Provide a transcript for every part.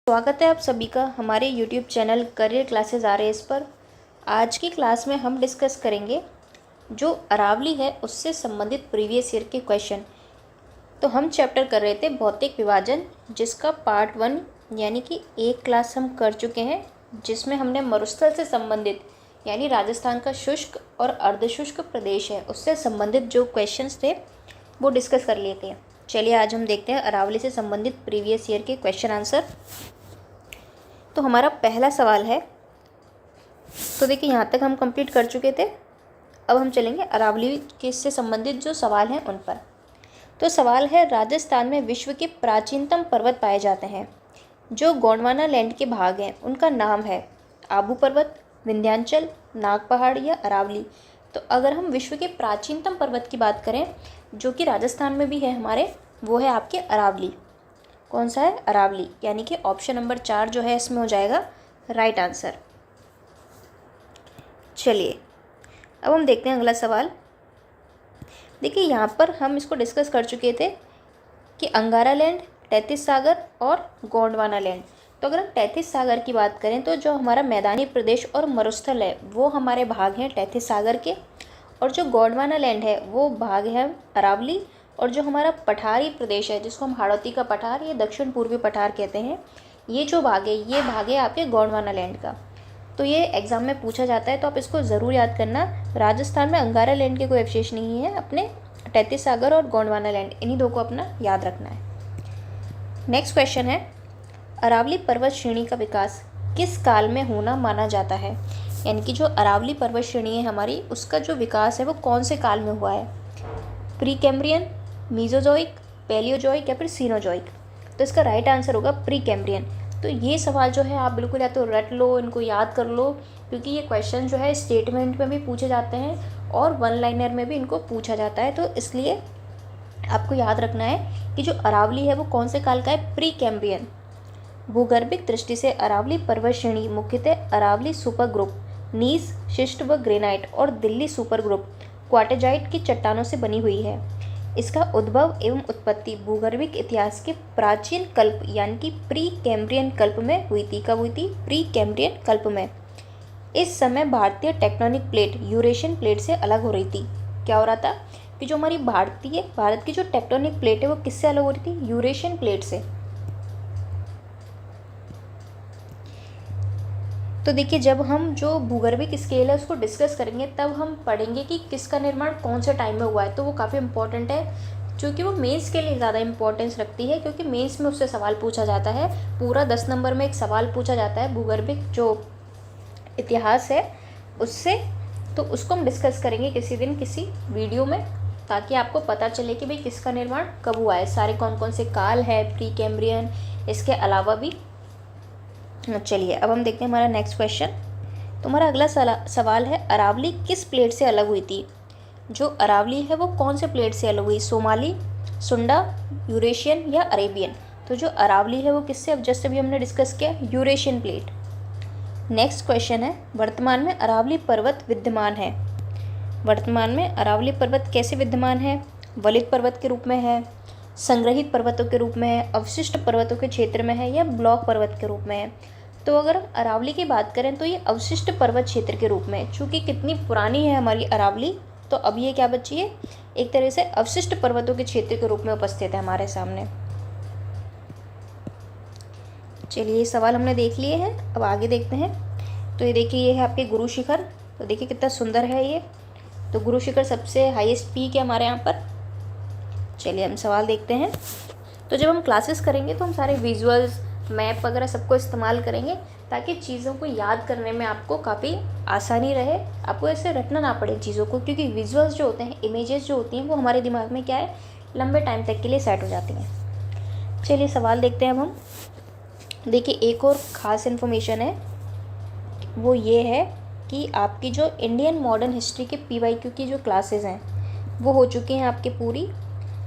स्वागत है आप सभी का हमारे YouTube channel career classes RAS पर। आज की क्लास में हम डिस्कस करेंगे जो अरावली है उससे संबंधित प्रीवियस ईयर के क्वेश्चन। तो हम चैप्टर कर रहे थे भौतिक विभाजन, जिसका पार्ट 1 यानी कि एक क्लास हम कर चुके हैं, जिसमें हमने मरुस्थल से संबंधित यानी राजस्थान का शुष्क और अर्धशुष्क प्रदेश है उससे संबंधित जो क्वेश्चंस थे वो डिस्कस कर लिए थे। चलिए आज हम देखते हैं अरावली से संबंधित प्रीवियस ईयर के क्वेश्चन आंसर। तो हमारा पहला सवाल है, तो देखिए यहाँ तक हम कंप्लीट कर चुके थे। अब हम चलेंगे अरावली के से संबंधित जो सवाल हैं उन पर। तो सवाल है, राजस्थान में विश्व के प्राचीनतम पर्वत पाए जाते हैं जो गोंडवाना लैंड के भाग हैं, उनका नाम है आबू पर्वत, विंध्याचल, नाग पहाड़ या अरावली। तो अगर हम विश्व के प्राचीनतम पर्वत की बात करें जो कि राजस्थान में भी है हमारे, वो है आपके अरावली। कौन सा है? अरावली, यानी कि ऑप्शन नंबर 4 जो है इसमें हो जाएगा राइट आंसर। चलिए अब हम देखते हैं अगला सवाल। देखिए यहाँ पर हम इसको डिस्कस कर चुके थे कि अंगारा लैंड, तैतीस सागर और गोंडवाना लैंड। तो अगर हम तैतीस सागर की बात करें तो जो हमारा मैदानी प्रदेश और मरुस्थल है वो हमारे भाग हैं तैतीस सागर के, और जो गोंडवाना लैंड है वो भाग है अरावली, और जो हमारा पठारी प्रदेश है जिसको हम हाड़ौती का पठार या दक्षिण पूर्वी पठार कहते हैं, ये जो भाग है ये भाग है आपके गोंडवाना लैंड का। तो ये एग्जाम में पूछा जाता है, तो आप इसको ज़रूर याद करना। राजस्थान में अंगारा लैंड के कोई अवशेष नहीं है, अपने तैतीस सागर और गोंडवाना लैंड इन्हीं दो को अपना याद रखना है। नेक्स्ट क्वेश्चन है, अरावली पर्वत श्रेणी का विकास किस काल में होना माना जाता है? यानी कि जो अरावली पर्वत श्रेणी है हमारी, उसका जो विकास है वो कौन से काल में हुआ है? प्री कैम्ब्रियन, मीजोजोइक, पैलियोजोइक या फिर सीनोजोइक? तो इसका राइट आंसर होगा प्री कैम्ब्रियन। तो ये सवाल जो है आप बिल्कुल या तो रट लो, इनको याद कर लो, क्योंकि ये क्वेश्चन जो है स्टेटमेंट में भी पूछे जाते हैं और वन लाइनर में भी इनको पूछा जाता है। तो इसलिए आपको याद रखना है कि जो अरावली है वो कौन से काल का है? Pre Cambrian. भूगर्भिक दृष्टि से अरावली पर्वत श्रेणी मुख्यतः अरावली सुपर ग्रुप, नीस, शिस्ट व ग्रेनाइट और दिल्ली सुपर ग्रुप क्वार्टेजाइट की चट्टानों से बनी हुई है। इसका उद्भव एवं उत्पत्ति भूगर्भिक इतिहास के प्राचीन कल्प यानी कि प्री कैम्ब्रियन कल्प में हुई थी। कब हुई थी? प्री कैम्ब्रियन कल्प में। इस समय भारतीय टेक्टोनिक प्लेट यूरेशियन प्लेट से अलग हो रही थी। क्या हो रहा था कि जो हमारी भारत की जो टेक्टोनिक प्लेट है वो किससे अलग हो रही थी? यूरेशियन प्लेट से। तो देखिए जब हम जो भूगर्भिक स्केल है उसको डिस्कस करेंगे तब हम पढ़ेंगे कि किसका निर्माण कौन से टाइम में हुआ है। तो वो काफ़ी इंपॉर्टेंट है, क्योंकि वो मेंस के लिए ज़्यादा इंपॉर्टेंस रखती है, क्योंकि मेंस में उससे सवाल पूछा जाता है। पूरा 10 नंबर में एक सवाल पूछा जाता है भूगर्भिक जो इतिहास है उससे। तो उसको हम डिस्कस करेंगे किसी दिन किसी वीडियो में, ताकि आपको पता चले कि भाई किसका निर्माण कब हुआ है, सारे कौन कौन से काल है, प्री कैम्ब्रियन, इसके अलावा भी। चलिए अब हम देखते हैं हमारा नेक्स्ट क्वेश्चन। तो हमारा अगला सवाल है, अरावली किस प्लेट से अलग हुई थी? जो अरावली है वो कौन से प्लेट से अलग हुई? सोमाली, सुंडा, यूरेशियन या अरेबियन? तो जो अरावली है वो किससे, अब जस्ट अभी हमने डिस्कस किया, यूरेशियन प्लेट। नेक्स्ट क्वेश्चन है, वर्तमान में अरावली पर्वत विद्यमान है। वर्तमान में अरावली पर्वत कैसे विद्यमान है? वलित पर्वत के रूप में है, संग्रहित पर्वतों के रूप में है, अवशिष्ट पर्वतों के क्षेत्र में है या ब्लॉक पर्वत के रूप में है? तो अगर हम अरावली की बात करें तो ये अवशिष्ट पर्वत क्षेत्र के रूप में, चूँकि कितनी पुरानी है हमारी अरावली, तो अब ये क्या बची है? एक तरह से अवशिष्ट पर्वतों के क्षेत्र के रूप में उपस्थित है हमारे सामने। चलिए ये सवाल हमने देख लिए हैं, अब आगे देखते हैं। तो ये देखिए ये है आपके गुरु शिखर। तो देखिए कितना सुंदर है ये। तो गुरु शिखर सबसे हाईएस्ट पीक है हमारे यहाँ पर। चलिए हम सवाल देखते हैं। तो जब हम क्लासेस करेंगे तो हम सारे विजुअल्स, मैप वगैरह सबको इस्तेमाल करेंगे, ताकि चीज़ों को याद करने में आपको काफ़ी आसानी रहे, आपको ऐसे रटना ना पड़े चीज़ों को, क्योंकि विजुअल्स जो होते हैं, इमेजेस जो होती हैं, वो हमारे दिमाग में क्या है, लंबे टाइम तक के लिए सेट हो जाती हैं। चलिए सवाल देखते हैं अब हम। देखिए एक और ख़ास इन्फॉर्मेशन है, वो ये है कि आपकी जो इंडियन मॉडर्न हिस्ट्री के PYQ की जो क्लासेस हैं वो हो चुकी हैं आपकी पूरी।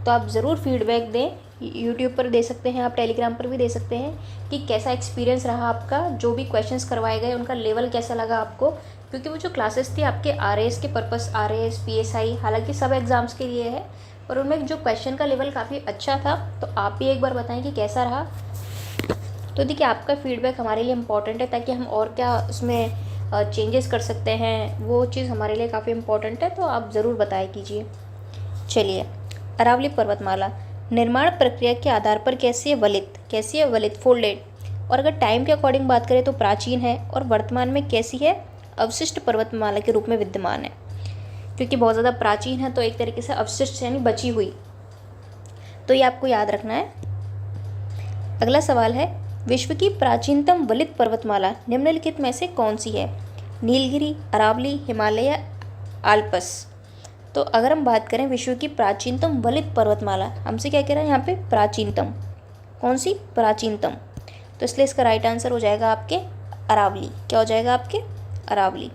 तो आप ज़रूर फीडबैक दें, यूट्यूब पर दे सकते हैं, आप टेलीग्राम पर भी दे सकते हैं कि कैसा एक्सपीरियंस रहा आपका, जो भी क्वेश्चंस करवाए गए उनका लेवल कैसा लगा आपको। क्योंकि वो जो क्लासेस थी आपके RAS के पर्पस, RAS PSI, हालांकि सब एग्ज़ाम्स के लिए है, पर उनमें जो क्वेश्चन का लेवल काफ़ी अच्छा था। तो आप भी एक बार बताएं कि कैसा रहा। तो देखिए आपका फीडबैक हमारे लिए इम्पॉर्टेंट है, ताकि हम और क्या उसमें चेंजेस कर सकते हैं, वो चीज़ हमारे लिए काफ़ी इम्पॉर्टेंट है, तो आप ज़रूर बताया कीजिए। चलिए, अरावली पर्वतमाला निर्माण प्रक्रिया के आधार पर कैसी है वलित फोल्डेड, और अगर टाइम के अकॉर्डिंग बात करें तो प्राचीन है, और वर्तमान में कैसी है, अवशिष्ट पर्वतमाला के रूप में विद्यमान है। क्योंकि बहुत ज़्यादा प्राचीन है तो एक तरीके से अवशिष्ट यानी बची हुई, तो ये आपको याद रखना है। अगला सवाल है, विश्व की प्राचीनतम वलित पर्वतमाला निम्नलिखित में से कौन सी है? नीलगिरी, अरावली, हिमालय, आल्प्स। तो अगर हम बात करें विश्व की प्राचीनतम वलित पर्वतमाला, हमसे क्या कह रहा है यहाँ पे, प्राचीनतम। कौन सी? प्राचीनतम। तो इसलिए इसका राइट आंसर हो जाएगा आपके अरावली। क्या हो जाएगा आपके? अरावली।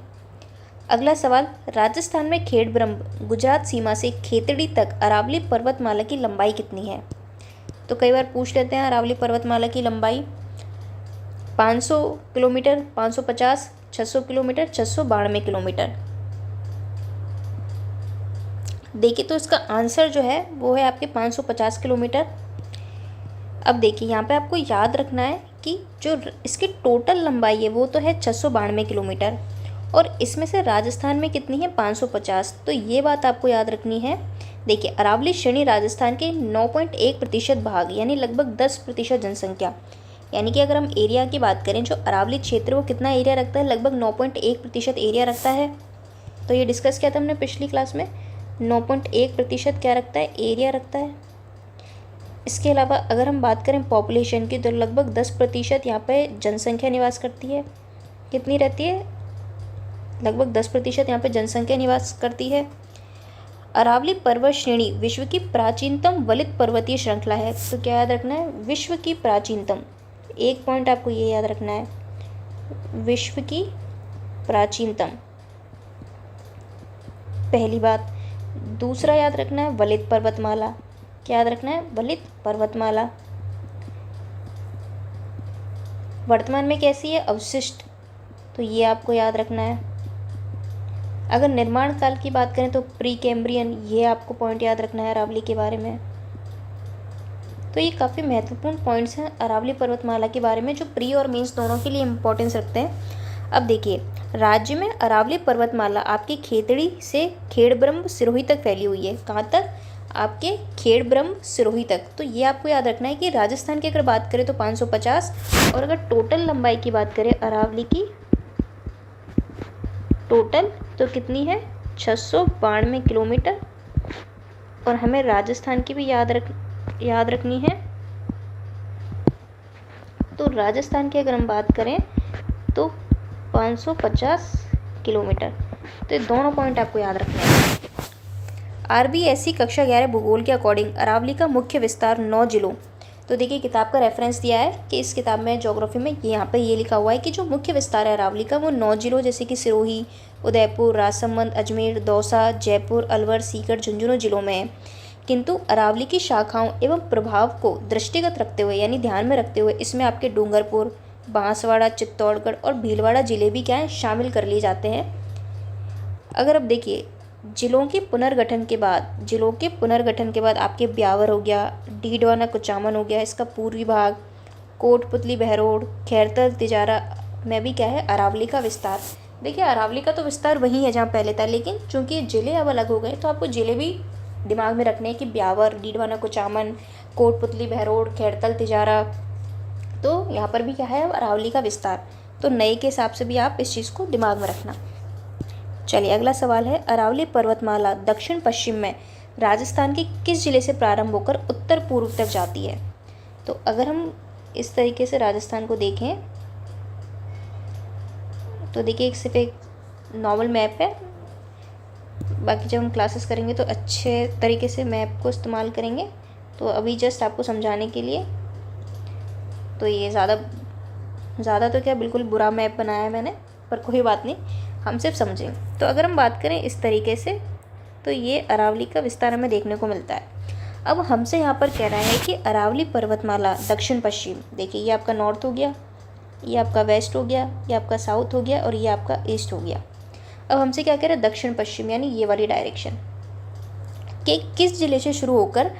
अगला सवाल, राजस्थान में खेड़ब्रह्म गुजरात सीमा से खेतड़ी तक अरावली पर्वतमाला की लंबाई कितनी है? तो कई बार पूछ लेते हैं अरावली पर्वतमाला की लंबाई 500 किलोमीटर, 550, 600 किलोमीटर, 692 किलोमीटर। देखिए तो इसका आंसर जो है वो है आपके 550 किलोमीटर। अब देखिए यहाँ पे आपको याद रखना है कि जो इसकी टोटल लंबाई है वो तो है 692 किलोमीटर, और इसमें से राजस्थान में कितनी है? 550। तो ये बात आपको याद रखनी है। देखिए अरावली श्रेणी राजस्थान के 9.1% भाग यानी लगभग 10% जनसंख्या, यानी कि अगर हम एरिया की बात करें, जो अरावली क्षेत्र वो कितना एरिया रखता है? लगभग 9.1% एरिया रखता है। तो ये डिस्कस किया था हमने पिछली क्लास में, 9.1% क्या रखता है? एरिया रखता है। इसके अलावा अगर हम बात करें पॉपुलेशन की, तो लगभग 10% यहाँ पे जनसंख्या निवास करती है। कितनी रहती है? लगभग 10% यहाँ पे जनसंख्या निवास करती है। अरावली पर्वत श्रेणी विश्व की प्राचीनतम वलित पर्वतीय श्रृंखला है। तो क्या याद रखना है? विश्व की प्राचीनतम। एक पॉइंट आपको ये याद रखना है, विश्व की प्राचीनतम, पहली बात। दूसरा याद रखना है वलित पर्वतमाला। क्या याद रखना है? वलित पर्वतमाला। वर्तमान में कैसी है? अवशिष्ट। तो ये आपको याद रखना है। अगर निर्माण काल की बात करें तो प्री कैम्ब्रियन, ये आपको पॉइंट याद रखना है अरावली के बारे में। तो ये काफ़ी महत्वपूर्ण पॉइंट्स हैं अरावली पर्वतमाला के बारे में, जो प्री और मेंस दोनों के लिए इम्पोर्टेंस रखते हैं। अब देखिए, राज्य में अरावली पर्वतमाला आपकी खेतड़ी से खेड़ब्रह्म सिरोही तक फैली हुई है। कहाँ तक? आपके खेड़ब्रह्म सिरोही तक। तो ये आपको याद रखना है कि राजस्थान की अगर बात करें तो 550, और अगर टोटल लंबाई की बात करें अरावली की टोटल, तो कितनी है? 692 किलोमीटर। और हमें राजस्थान की भी याद रखनी है। तो राजस्थान की अगर हम बात करें तो 550 किलोमीटर। तो ये दोनों पॉइंट आपको याद रखने हैं। RBSC कक्षा 11 भूगोल के अकॉर्डिंग अरावली का मुख्य विस्तार 9 जिलों। तो देखिए किताब का रेफरेंस दिया है कि इस किताब में ज्योग्राफी में यहाँ पे ये लिखा हुआ है कि जो मुख्य विस्तार है अरावली का वो 9 जिलों, जैसे कि सिरोही, उदयपुर, राजसमंद, अजमेर, दौसा, जयपुर, अलवर, सीकर, झुंझुनू जिलों में है। किंतु अरावली की शाखाओं एवं प्रभाव को दृष्टिगत रखते हुए यानी ध्यान में रखते हुए इसमें आपके डूंगरपुर, बांसवाड़ा, चित्तौड़गढ़ और भीलवाड़ा जिले भी क्या है? शामिल कर लिए जाते हैं। अगर अब देखिए जिलों के पुनर्गठन के बाद आपके ब्यावर हो गया, डीडवाना कुचामन हो गया, इसका पूर्वी भाग, कोटपुतली, बहरोड, खैरतल, तिजारा में भी क्या है? अरावली का विस्तार। देखिए अरावली का तो विस्तार वही है जहाँ पहले था, लेकिन चूंकि ज़िले अब अलग हो गए तो आपको ज़िले भी दिमाग में रखने हैं कि ब्यावर, डीडवाना कुचामन, कोटपुतली, बहरोड, खैरतल, तिजारा। तो यहाँ पर भी क्या है? अरावली का विस्तार। तो नए के हिसाब से भी आप इस चीज़ को दिमाग में रखना। चलिए अगला सवाल है, अरावली पर्वतमाला दक्षिण पश्चिम में राजस्थान के किस जिले से प्रारंभ होकर उत्तर पूर्व तक जाती है? तो अगर हम इस तरीके से राजस्थान को देखें तो देखिए एक सिर्फ एक नॉर्मल मैप है, बाकी जब हम क्लासेस करेंगे तो अच्छे तरीके से मैप को इस्तेमाल करेंगे। तो अभी जस्ट आपको समझाने के लिए, तो ये ज़्यादा तो क्या बिल्कुल बुरा मैप बनाया है मैंने, पर कोई बात नहीं, हम सिर्फ समझें। तो अगर हम बात करें इस तरीके से तो ये अरावली का विस्तार हमें देखने को मिलता है। अब हमसे यहाँ पर कह रहा है कि अरावली पर्वतमाला दक्षिण पश्चिम, देखिए ये आपका नॉर्थ हो गया, ये आपका वेस्ट हो गया, ये आपका साउथ हो गया और ये आपका ईस्ट हो गया। अब हमसे क्या कह रहे हैं? दक्षिण पश्चिम यानी ये वाली डायरेक्शन कि किस जिले से शुरू होकर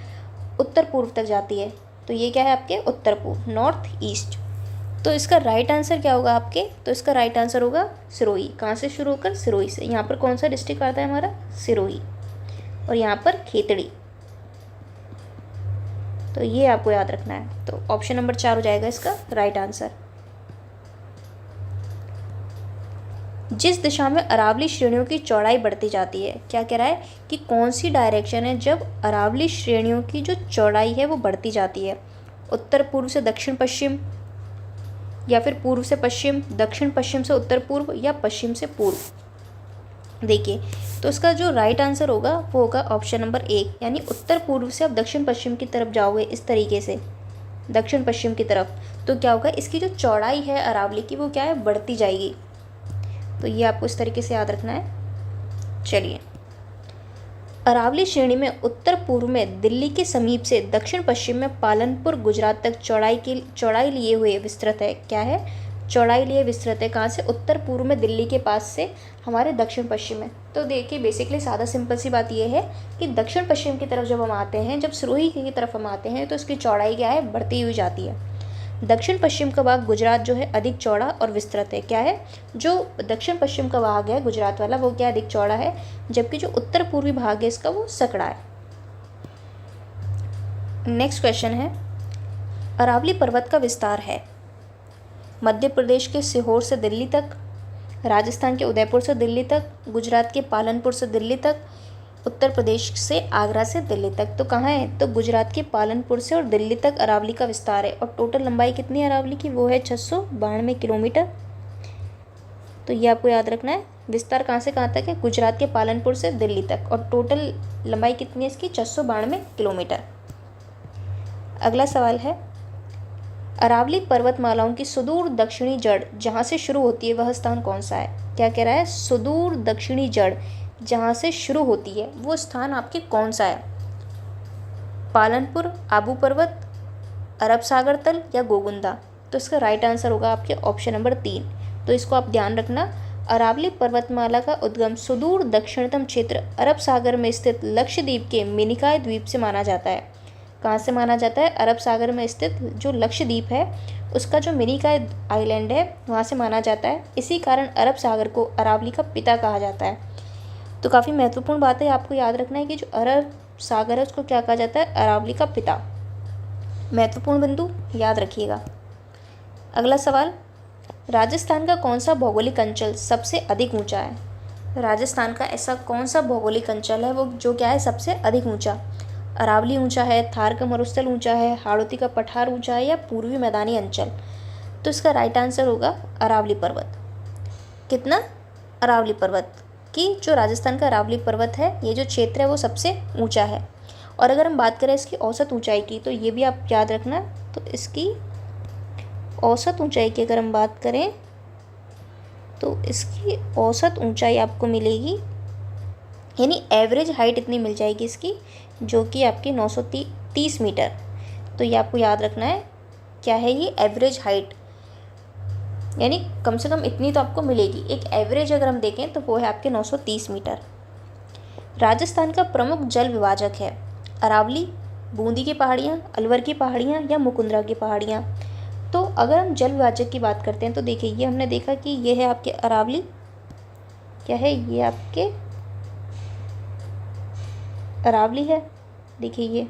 उत्तर पूर्व तक जाती है? तो ये क्या है? आपके उत्तर पूर्व, नॉर्थ ईस्ट। तो इसका राइट आंसर क्या होगा आपके, तो इसका राइट आंसर होगा सिरोही। कहाँ से शुरू होकर, सिरोही से। यहाँ पर कौन सा डिस्ट्रिक्ट आता है हमारा, सिरोही, और यहाँ पर खेतड़ी। तो ये आपको याद रखना है। तो ऑप्शन नंबर 4 हो जाएगा इसका राइट आंसर। जिस दिशा में अरावली श्रेणियों की चौड़ाई बढ़ती जाती है, क्या कह रहा है कि कौन सी डायरेक्शन है जब अरावली श्रेणियों की जो चौड़ाई है वो बढ़ती जाती है। उत्तर पूर्व से दक्षिण पश्चिम, या फिर पूर्व से पश्चिम, दक्षिण पश्चिम से उत्तर पूर्व, या पश्चिम से पूर्व। देखिए, तो इसका जो राइट आंसर होगा वो होगा ऑप्शन नंबर 1, यानी उत्तर पूर्व से आप दक्षिण पश्चिम की तरफ जाओगे इस तरीके से, दक्षिण पश्चिम की तरफ, तो क्या होगा, इसकी जो चौड़ाई है अरावली की वो क्या है, बढ़ती जाएगी। तो ये आपको इस तरीके से याद रखना है। चलिए, अरावली श्रेणी में उत्तर पूर्व में दिल्ली के समीप से दक्षिण पश्चिम में पालनपुर गुजरात तक चौड़ाई लिए हुए विस्तृत है। क्या है, चौड़ाई लिए विस्तृत है। कहाँ से, उत्तर पूर्व में दिल्ली के पास से हमारे दक्षिण पश्चिम में। तो देखिए, बेसिकली सादा सिंपल सी बात यह है कि दक्षिण पश्चिम की तरफ जब हम आते हैं, जब सिरोही की तरफ हम आते हैं, तो इसकी चौड़ाई क्या है, बढ़ती हुई जाती है। दक्षिण पश्चिम का भाग गुजरात जो है अधिक चौड़ा और विस्तृत है। क्या है, जो दक्षिण पश्चिम का भाग है गुजरात वाला वो क्या अधिक चौड़ा है, जबकि जो उत्तर पूर्वी भाग है इसका वो सकड़ा है। नेक्स्ट क्वेश्चन है, अरावली पर्वत का विस्तार है मध्य प्रदेश के सीहोर से दिल्ली तक, राजस्थान के उदयपुर से दिल्ली तक, गुजरात के पालनपुर से दिल्ली तक, उत्तर प्रदेश से आगरा से दिल्ली तक। तो कहाँ है, तो गुजरात के पालनपुर से और दिल्ली तक अरावली का विस्तार है। और टोटल लंबाई कितनी है अरावली की, वो है 692 किलोमीटर। तो ये आपको याद रखना है। विस्तार कहाँ से कहाँ तक है, गुजरात के पालनपुर से दिल्ली तक, और टोटल लंबाई कितनी है इसकी, 692 किलोमीटर। अगला सवाल है, अरावली पर्वतमालाओं की सुदूर दक्षिणी जड़ जहाँ से शुरू होती है वह स्थान कौन सा है। क्या कह रहा है, सुदूर दक्षिणी जड़ जहाँ से शुरू होती है वो स्थान आपके कौन सा है। पालनपुर, आबू पर्वत, अरब सागर तल, या गोगुंदा। तो इसका राइट आंसर होगा आपके ऑप्शन नंबर 3। तो इसको आप ध्यान रखना, अरावली पर्वतमाला का उद्गम सुदूर दक्षिणतम क्षेत्र अरब सागर में स्थित लक्षद्वीप के मिनिकॉय द्वीप से माना जाता है। कहाँ से माना जाता है, अरब सागर में स्थित जो लक्षद्वीप है उसका जो मिनिकॉय आइलैंड है वहाँ से माना जाता है। इसी कारण अरब सागर को अरावली का पिता कहा जाता है। तो काफ़ी महत्वपूर्ण बात है, आपको याद रखना है कि जो अरब सागर है उसको क्या कहा जाता है, अरावली का पिता। महत्वपूर्ण बिंदु याद रखिएगा। अगला सवाल, राजस्थान का कौन सा भौगोलिक अंचल सबसे अधिक ऊंचा है। राजस्थान का ऐसा कौन सा भौगोलिक अंचल है वो जो क्या है सबसे अधिक ऊंचा। अरावली ऊंचा है, थार का मरुस्थल ऊंचा है, हाड़ौती का पठार ऊंचा है, या पूर्वी मैदानी अंचल। तो इसका राइट आंसर होगा अरावली पर्वत। कितना, अरावली पर्वत कि जो राजस्थान का अरावली पर्वत है ये जो क्षेत्र है वो सबसे ऊंचा है। और अगर हम बात करें इसकी औसत ऊंचाई की तो ये भी आप याद रखना, तो इसकी औसत ऊंचाई की अगर हम बात करें तो इसकी औसत ऊंचाई आपको मिलेगी, यानी एवरेज हाइट इतनी मिल जाएगी इसकी, जो कि आपकी 930 मीटर। तो ये आपको याद रखना है, क्या है ये, एवरेज हाइट, यानी कम से कम इतनी तो आपको मिलेगी। एक एवरेज अगर हम देखें तो वो है आपके 930 मीटर। राजस्थान का प्रमुख जल विभाजक है अरावली, बूंदी की पहाड़ियाँ, अलवर की पहाड़ियाँ, या मुकुंदरा की पहाड़ियाँ। तो अगर हम जल विभाजक की बात करते हैं तो देखिए ये हमने देखा कि ये है आपके अरावली, क्या है ये आपके अरावली है, देखिए ये।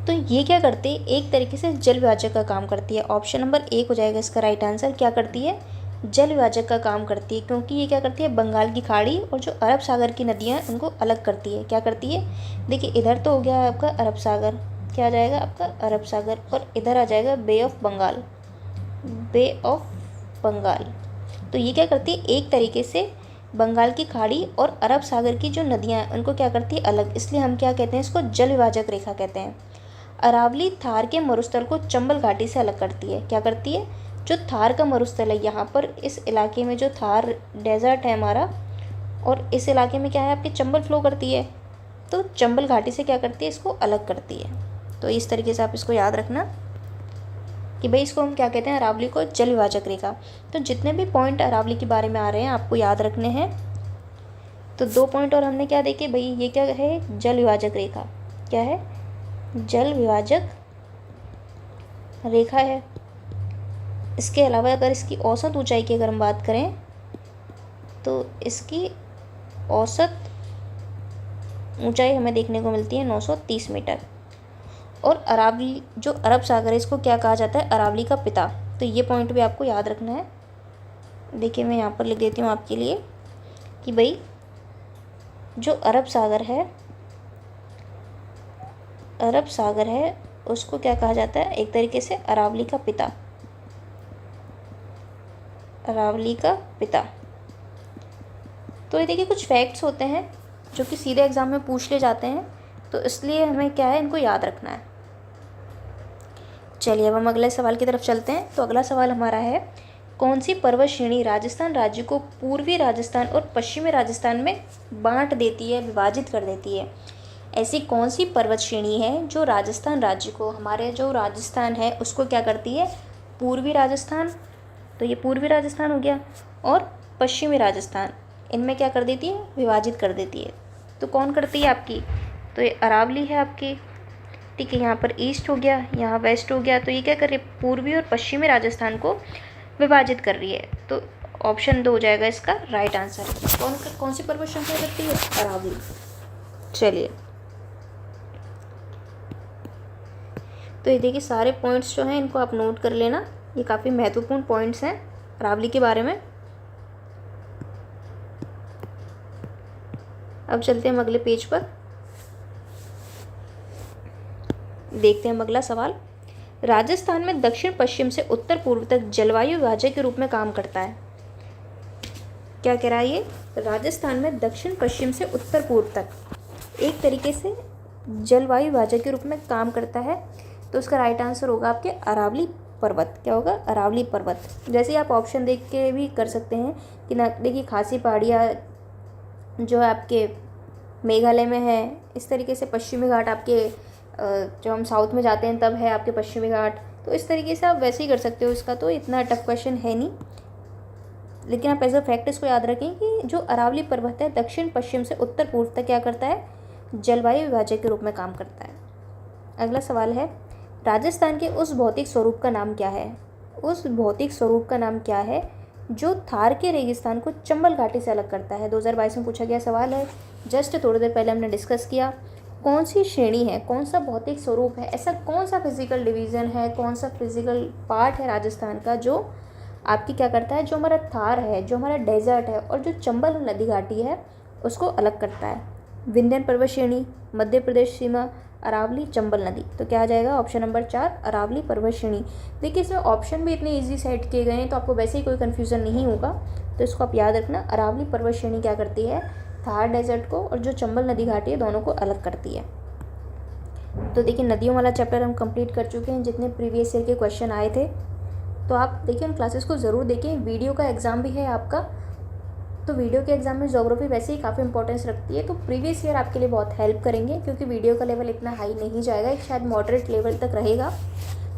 तो ये क्या करती है, एक तरीके से जल विभाजक का काम करती है। ऑप्शन नंबर 1 हो जाएगा इसका राइट आंसर। क्या करती है, जल विभाजक का काम करती है, क्योंकि ये क्या करती है, बंगाल की खाड़ी और जो अरब सागर की नदियाँ उनको अलग करती है। क्या करती है, देखिए इधर तो हो गया आपका अरब सागर, क्या आ जाएगा आपका अरब सागर, और इधर आ जाएगा bay of Bengal, bay of Bengal. तो ये क्या करती है, एक तरीके से बंगाल की खाड़ी और अरब सागर की जो नदियाँ हैं उनको क्या करती है, अलग। इसलिए हम क्या कहते हैं, इसको जल विभाजक रेखा कहते हैं। अरावली थार के मरुस्थल को चंबल घाटी से अलग करती है। क्या करती है, जो थार का मरुस्थल है यहाँ पर इस इलाके में जो थार डेजर्ट है हमारा, और इस इलाके में क्या है आपकी चंबल फ्लो करती है, तो चंबल घाटी से क्या करती है, इसको अलग करती है। तो इस तरीके से आप इसको याद रखना कि भाई इसको हम क्या कहते हैं, अरावली को जल विभाजक रेखा। तो जितने भी पॉइंट अरावली के बारे में आ रहे हैं आपको याद रखने हैं। तो 2 पॉइंट और हमने क्या देखे भाई, ये क्या है, जल विभाजक रेखा, क्या है, जल विभाजक रेखा है। इसके अलावा अगर इसकी औसत ऊंचाई की अगर हम बात करें तो इसकी औसत ऊंचाई हमें देखने को मिलती है 930 मीटर। और अरावली जो अरब सागर है इसको क्या कहा जाता है, अरावली का पिता। तो ये पॉइंट भी आपको याद रखना है। देखिए मैं यहाँ पर लिख देती हूँ आपके लिए कि भाई जो अरब सागर है उसको क्या कहा जाता है, एक तरीके से अरावली का पिता, अरावली का पिता। तो ये देखिए कुछ फैक्ट्स होते हैं जो कि सीधे एग्जाम में पूछ ले जाते हैं, तो इसलिए हमें क्या है, इनको याद रखना है। चलिए अब हम अगले सवाल की तरफ चलते हैं। तो अगला सवाल हमारा है, कौन सी पर्वत श्रेणी राजस्थान राज्य को पूर्वी राजस्थान और पश्चिमी राजस्थान में बांट देती है, विभाजित कर देती है? ऐसी कौन सी पर्वत श्रेणी है जो राजस्थान राज्य को, हमारे जो राजस्थान है उसको क्या करती है, पूर्वी राजस्थान, तो ये पूर्वी राजस्थान हो गया, और पश्चिमी राजस्थान, इनमें क्या कर देती है, विभाजित कर देती है। तो कौन करती है आपकी, तो ये अरावली है आपकी। ठीक है, यहाँ पर ईस्ट हो गया, यहाँ वेस्ट हो गया, तो ये क्या कर रही है, पूर्वी और पश्चिमी राजस्थान को विभाजित कर रही है। तो ऑप्शन 2 हो जाएगा इसका राइट आंसर। कौन सी पर्वत श्रृंखला करती है, अरावली। चलिए तो ये देखिए सारे पॉइंट्स जो हैं इनको आप नोट कर लेना, ये काफ़ी महत्वपूर्ण पॉइंट्स हैं अरावली के बारे में। अब चलते हैं हम अगले पेज पर, देखते हैं हम अगला सवाल। राजस्थान में दक्षिण पश्चिम से उत्तर पूर्व तक जलवायु विभाजक के रूप में काम करता है। क्या कह रहा है ये, राजस्थान में दक्षिण पश्चिम से उत्तर पूर्व तक एक तरीके से जलवायु विभाजक के रूप में काम करता है। तो उसका राइट आंसर होगा आपके अरावली पर्वत। क्या होगा, अरावली पर्वत। जैसे ही आप ऑप्शन देख के भी कर सकते हैं कि ना, देखिए खासी पहाड़ियाँ जो है आपके मेघालय में है, इस तरीके से पश्चिमी घाट आपके जो हम साउथ में जाते हैं तब है आपके पश्चिमी घाट। तो इस तरीके से आप वैसे ही कर सकते हो, इसका तो इतना टफ क्वेश्चन है नहीं, लेकिन आप एज अ फैक्ट इसको याद रखें कि जो अरावली पर्वत है दक्षिण पश्चिम से उत्तर पूर्व तक क्या करता है, जलवायु विभाजक के रूप में काम करता है। अगला सवाल है, राजस्थान के उस भौतिक स्वरूप का नाम क्या है? उस भौतिक स्वरूप का नाम क्या है जो थार के रेगिस्तान को चंबल घाटी से अलग करता है? 2022 में पूछा गया सवाल है, जस्ट थोड़ी देर पहले हमने डिस्कस किया। कौन सी श्रेणी है, कौन सा भौतिक स्वरूप है, ऐसा कौन सा फिजिकल डिवीज़न है, कौन सा फिजिकल पार्ट है राजस्थान का जो आपकी क्या करता है, जो हमारा थार है, जो हमारा डेजर्ट है और जो चंबल नदी घाटी है उसको अलग करता है? विंध्यन पर्वत श्रेणी, मध्य प्रदेश सीमा, अरावली, चंबल नदी। तो क्या आ जाएगा, ऑप्शन नंबर 4 अरावली पर्वत श्रेणी। देखिए इसमें ऑप्शन भी इतने इजी सेट किए गए हैं तो आपको वैसे ही कोई कन्फ्यूज़न नहीं होगा, तो इसको आप याद रखना। अरावली पर्वत श्रेणी क्या करती है, थार डेजर्ट को और जो चंबल नदी घाटी है दोनों को अलग करती है। तो देखिए नदियों वाला चैप्टर हम कंप्लीट कर चुके हैं, जितने प्रीवियस ईयर के क्वेश्चन आए थे। तो आप देखिए उन क्लासेस को ज़रूर देखें। वीडियो का एग्ज़ाम भी है आपका, तो वीडियो के एग्ज़ाम में ज्योग्राफी वैसे ही काफ़ी इंपॉर्टेंस रखती है, तो प्रीवियस ईयर आपके लिए बहुत हेल्प करेंगे, क्योंकि वीडियो का लेवल इतना हाई नहीं जाएगा, एक शायद मॉडरेट लेवल तक रहेगा,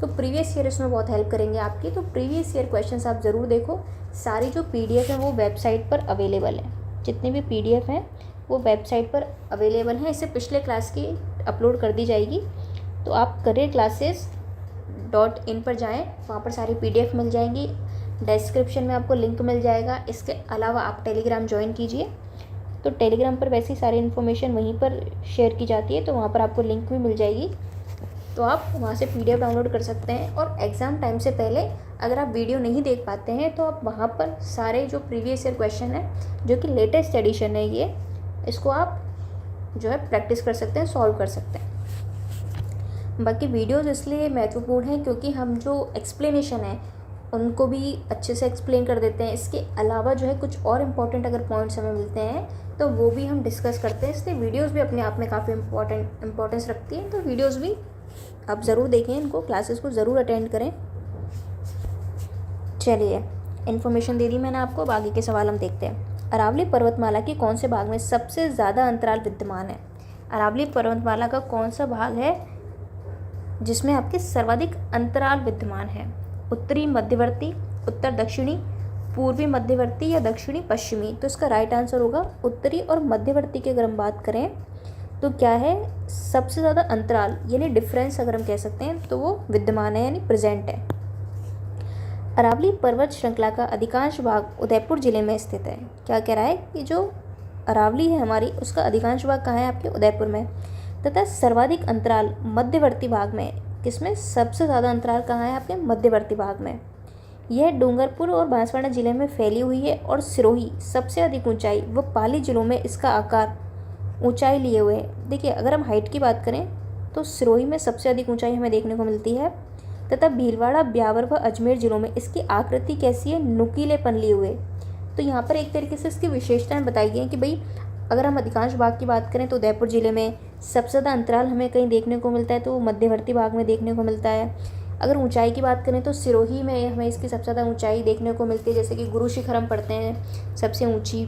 तो प्रीवियस ईयर इसमें बहुत हेल्प करेंगे आपकी। तो प्रीवियस ईयर क्वेश्चंस आप ज़रूर देखो। सारी जो PDF है वो वेबसाइट पर अवेलेबल है, जितने भी PDF हैं वो वेबसाइट पर अवेलेबल हैं। इससे पिछले क्लास की अपलोड कर दी जाएगी, तो आप careerclasses.in पर जाएँ, वहाँ पर सारी PDF मिल जाएंगी। डिस्क्रिप्शन में आपको लिंक मिल जाएगा। इसके अलावा आप टेलीग्राम ज्वाइन कीजिए, तो टेलीग्राम पर वैसे ही सारी इन्फॉर्मेशन वहीं पर शेयर की जाती है, तो वहाँ पर आपको लिंक भी मिल जाएगी, तो आप वहाँ से PDF डाउनलोड कर सकते हैं। और एग्ज़ाम टाइम से पहले अगर आप वीडियो नहीं देख पाते हैं तो आप वहाँ पर सारे जो प्रीवियस ईयर क्वेश्चन है, जो कि लेटेस्ट एडिशन है ये, इसको आप जो है प्रैक्टिस कर सकते हैं, सॉल्व कर सकते हैं। बाकी वीडियोज़ इसलिए महत्वपूर्ण हैं क्योंकि हम जो एक्सप्लेनेशन है उनको भी अच्छे से एक्सप्लेन कर देते हैं। इसके अलावा जो है कुछ और इम्पॉर्टेंट अगर पॉइंट्स हमें मिलते हैं तो वो भी हम डिस्कस करते हैं, इसलिए वीडियोस भी अपने आप में काफ़ी इम्पोर्टेंस रखती हैं। तो वीडियोस भी आप ज़रूर देखें, इनको क्लासेस को ज़रूर अटेंड करें। चलिए इन्फॉर्मेशन दे दी मैंने आपको, अब आगे के सवाल हम देखते हैं। अरावली पर्वतमाला के कौन से भाग में सबसे ज़्यादा अंतराल विद्यमान है? अरावली पर्वतमाला का कौन सा भाग है जिसमें आपके सर्वाधिक अंतराल विद्यमान है? उत्तरी मध्यवर्ती, उत्तर दक्षिणी, पूर्वी मध्यवर्ती या दक्षिणी पश्चिमी? तो इसका राइट आंसर होगा उत्तरी और मध्यवर्ती की। अगर हम बात करें तो क्या है, सबसे ज़्यादा अंतराल यानी डिफरेंस अगर हम कह सकते हैं तो वो विद्यमान है, यानी प्रेजेंट है। अरावली पर्वत श्रृंखला का अधिकांश भाग उदयपुर जिले में स्थित है। क्या कह रहा है कि जो अरावली है हमारी, उसका अधिकांश भाग कहाँ है? आपके उदयपुर में। तथा सर्वाधिक अंतराल मध्यवर्ती भाग में। किसमें सबसे ज़्यादा अंतराल कहाँ है? आपके मध्यवर्ती भाग में। यह डूंगरपुर और बांसवाड़ा जिले में फैली हुई है और सिरोही सबसे अधिक ऊंचाई व पाली जिलों में इसका आकार ऊंचाई लिए हुए है। देखिए, अगर हम हाइट की बात करें तो सिरोही में सबसे अधिक ऊंचाई हमें देखने को मिलती है, तथा भीलवाड़ा, ब्यावर व अजमेर जिलों में इसकी आकृति कैसी है? नुकीलेपन लिए हुए। तो यहाँ पर एक तरीके से इसकी विशेषताएं बताई गई हैं कि भाई अगर हम अधिकांश भाग की बात करें तो उदयपुर जिले में सबसे ज़्यादा अंतराल हमें कहीं देखने को मिलता है तो मध्यवर्ती भाग में देखने को मिलता है। अगर ऊंचाई की बात करें तो सिरोही में हमें इसकी सबसे ज़्यादा ऊंचाई देखने को मिलती है, जैसे कि गुरु शिखर हम पढ़ते हैं सबसे ऊंची।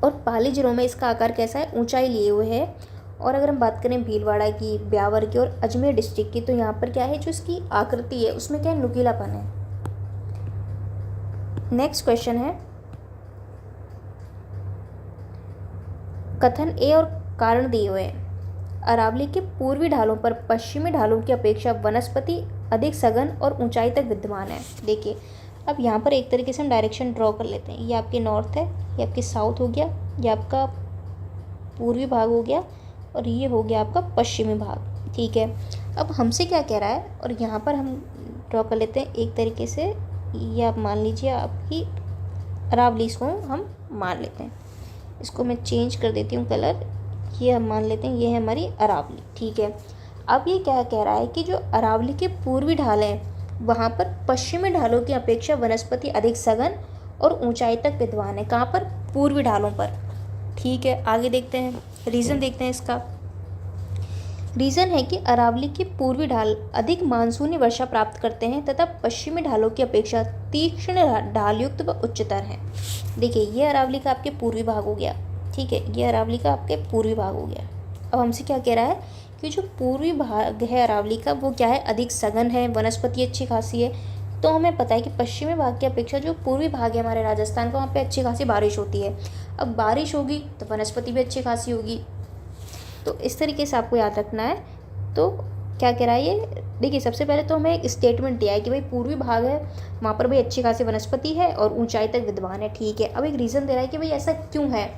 और पाली जिलों में इसका आकार कैसा है? ऊंचाई लिए हुए है। और अगर हम बात करें भीलवाड़ा की, ब्यावर की और अजमेर डिस्ट्रिक्ट की, तो यहाँ पर क्या है, जो इसकी आकृति है उसमें क्या है? नुकीलापन है। नेक्स्ट क्वेश्चन है, कथन ए और कारण दिए हुए हैं। अरावली के पूर्वी ढालों पर पश्चिमी ढालों की अपेक्षा वनस्पति अधिक सघन और ऊंचाई तक विद्यमान है। देखिए, अब यहाँ पर एक तरीके से हम डायरेक्शन ड्रॉ कर लेते हैं। ये आपके नॉर्थ है, ये आपके साउथ हो गया, ये आपका पूर्वी भाग हो गया और ये हो गया आपका पश्चिमी भाग। ठीक है, अब हमसे क्या कह रहा है, और यहाँ पर हम ड्रॉ कर लेते हैं एक तरीके से। ये आप मान लीजिए आपकी अरावली, इसको हम मान लेते हैं। इसको मैं चेंज कर देती हूँ कलर। ये हम मान लेते हैं ये है हमारी अरावली। ठीक है, अब ये क्या कह रहा है कि जो अरावली के पूर्वी ढाल हैं वहाँ पर पश्चिमी ढालों की अपेक्षा वनस्पति अधिक सघन और ऊंचाई तक विद्यमान है। कहाँ पर? पूर्वी ढालों पर। ठीक है, आगे देखते हैं, रीज़न देखते हैं इसका। रीज़न है कि अरावली के पूर्वी ढाल अधिक मानसूनी वर्षा प्राप्त करते हैं तथा पश्चिमी ढालों की अपेक्षा तीक्ष्ण ढालयुक्त व उच्चतर हैं। देखिए, ये अरावली का आपके पूर्वी भाग हो गया। ठीक है, ये अरावली का आपके पूर्वी भाग हो गया। अब हमसे क्या कह रहा है कि जो पूर्वी भाग है अरावली का वो क्या है? अधिक सघन है, वनस्पति अच्छी खासी है। तो हमें पता है कि पश्चिमी भाग की अपेक्षा जो पूर्वी भाग है हमारे राजस्थान का, वहाँ पे अच्छी खासी बारिश होती है। अब बारिश होगी तो वनस्पति भी अच्छी खासी होगी। तो इस तरीके से आपको याद रखना है। तो क्या कह रहा है ये? देखिए, सबसे पहले तो हमें एक स्टेटमेंट दिया है कि भाई पूर्वी भाग है, वहाँ पर भाई अच्छी खासी वनस्पति है और ऊंचाई तक विद्यमान है। ठीक है, अब एक रीज़न दे रहा है कि भाई ऐसा क्यों है,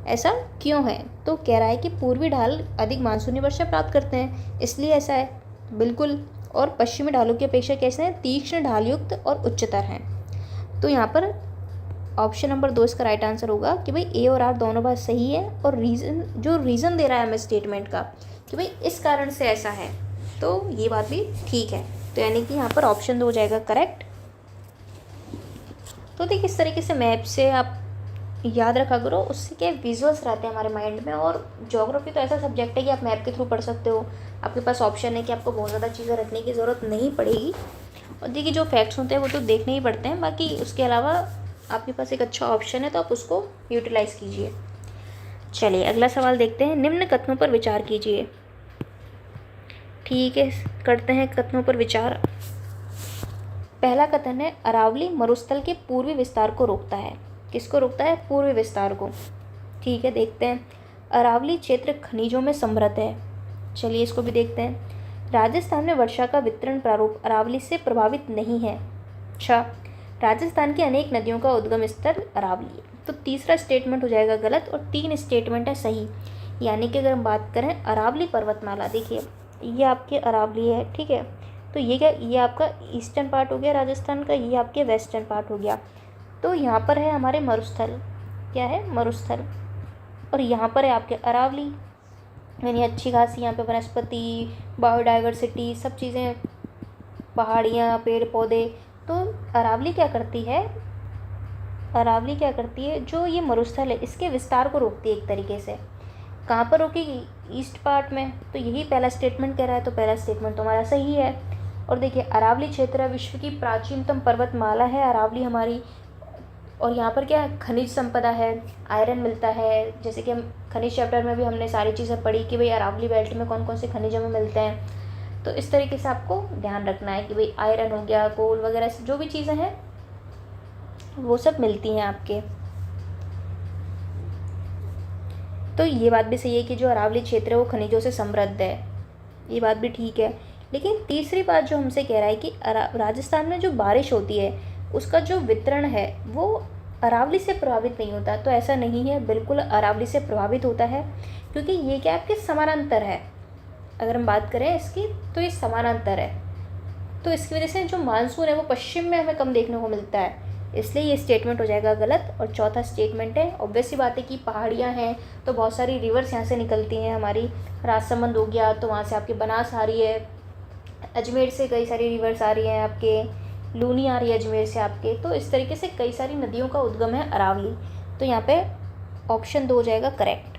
ऐसा क्यों है? तो कह रहा है कि पूर्वी ढाल अधिक मानसूनी वर्षा प्राप्त करते हैं, इसलिए ऐसा है। बिल्कुल। और पश्चिमी ढालों की अपेक्षा कैसे हैं? तीक्ष्ण ढालयुक्त और उच्चतर हैं। तो यहाँ पर ऑप्शन नंबर 2 इसका राइट आंसर होगा कि भाई ए और आर दोनों बात सही है। और रीज़न दे रहा है हमें स्टेटमेंट का कि भाई इस कारण से ऐसा है, तो ये बात भी ठीक है। तो यानी कि यहाँ पर ऑप्शन 2 हो जाएगा करेक्ट। तो देखिए, इस तरीके से मैप से आप याद रखा करो, उससे क्या विजुअल्स रहते हैं हमारे माइंड में। और ज्योग्राफी तो ऐसा सब्जेक्ट है कि आप मैप के थ्रू पढ़ सकते हो। आपके पास ऑप्शन है कि आपको बहुत ज़्यादा चीज़ें रखने की ज़रूरत नहीं पड़ेगी। और देखिए, जो फैक्ट्स होते हैं वो तो देखने ही पड़ते हैं, बाकी उसके अलावा आपके पास एक अच्छा ऑप्शन है तो आप उसको यूटिलाइज़ कीजिए। चलिए, अगला सवाल देखते हैं। निम्न कथनों पर विचार कीजिए। ठीक है, करते हैं कथनों पर विचार। पहला कथन है, अरावली मरुस्थल के पूर्वी विस्तार को रोकता है। किसको रोकता है? पूर्वी विस्तार को। ठीक है, देखते हैं। अरावली क्षेत्र खनिजों में समृद्ध है। चलिए, इसको भी देखते हैं। राजस्थान में वर्षा का वितरण प्रारूप अरावली से प्रभावित नहीं है। अच्छा, राजस्थान की अनेक नदियों का उद्गम स्थल अरावली है। तो तीसरा स्टेटमेंट हो जाएगा गलत और 3 स्टेटमेंट है सही। यानी कि अगर हम बात करें अरावली पर्वतमाला, देखिए ये आपके अरावली है। ठीक है, तो ये क्या, ये आपका ईस्टर्न पार्ट हो गया राजस्थान का, ये आपके वेस्टर्न पार्ट हो गया। तो यहाँ पर है हमारे मरुस्थल, क्या है? मरुस्थल। और यहाँ पर है आपके अरावली, यानी अच्छी खासी यहाँ पे वनस्पति, बायोडाइवर्सिटी, सब चीज़ें, पहाड़ियाँ, पेड़ पौधे। तो अरावली क्या करती है? अरावली क्या करती है, जो ये मरुस्थल है इसके विस्तार को रोकती है एक तरीके से। कहाँ पर रोकेगी? ईस्ट पार्ट में। तो यही पहला स्टेटमेंट कह रहा है, तो पहला स्टेटमेंट तो हमारा सही है। और देखिए, अरावली क्षेत्र विश्व की प्राचीनतम पर्वतमाला है अरावली हमारी। और यहाँ पर क्या है? खनिज संपदा है, आयरन मिलता है। जैसे कि हम खनिज चैप्टर में भी हमने सारी चीज़ें पढ़ी कि भाई अरावली बेल्ट में कौन कौन से खनिज हमें मिलते हैं। तो इस तरीके से आपको ध्यान रखना है कि भाई आयरन हो गया, कोल वगैरह जो भी चीज़ें हैं वो सब मिलती हैं आपके। तो ये बात भी सही है कि जो अरावली क्षेत्र है वो खनिजों से समृद्ध है, ये बात भी ठीक है। लेकिन तीसरी बात जो हमसे कह रहा है कि राजस्थान में जो बारिश होती है उसका जो वितरण है वो अरावली से प्रभावित नहीं होता। तो ऐसा नहीं है, बिल्कुल अरावली से प्रभावित होता है, क्योंकि ये क्या आपके समानांतर है। अगर हम बात करें इसकी तो ये समानांतर है, तो इसकी वजह से जो मानसून है वो पश्चिम में हमें कम देखने को मिलता है, इसलिए ये स्टेटमेंट हो जाएगा गलत। और चौथा स्टेटमेंट है, ऑब्वियस सी बात है कि पहाड़ियाँ हैं तो बहुत सारी रिवर्स यहाँ से निकलती हैं, हमारी राजसमंद हो गया तो वहाँ से आपकी बनास आ रही है, अजमेर से कई सारी रिवर्स आ रही हैं, आपके लूनी आ रही है अजमेर से आपके, तो इस तरीके से कई सारी नदियों का उद्गम है अरावली। तो यहाँ पे ऑप्शन 2 हो जाएगा करेक्ट।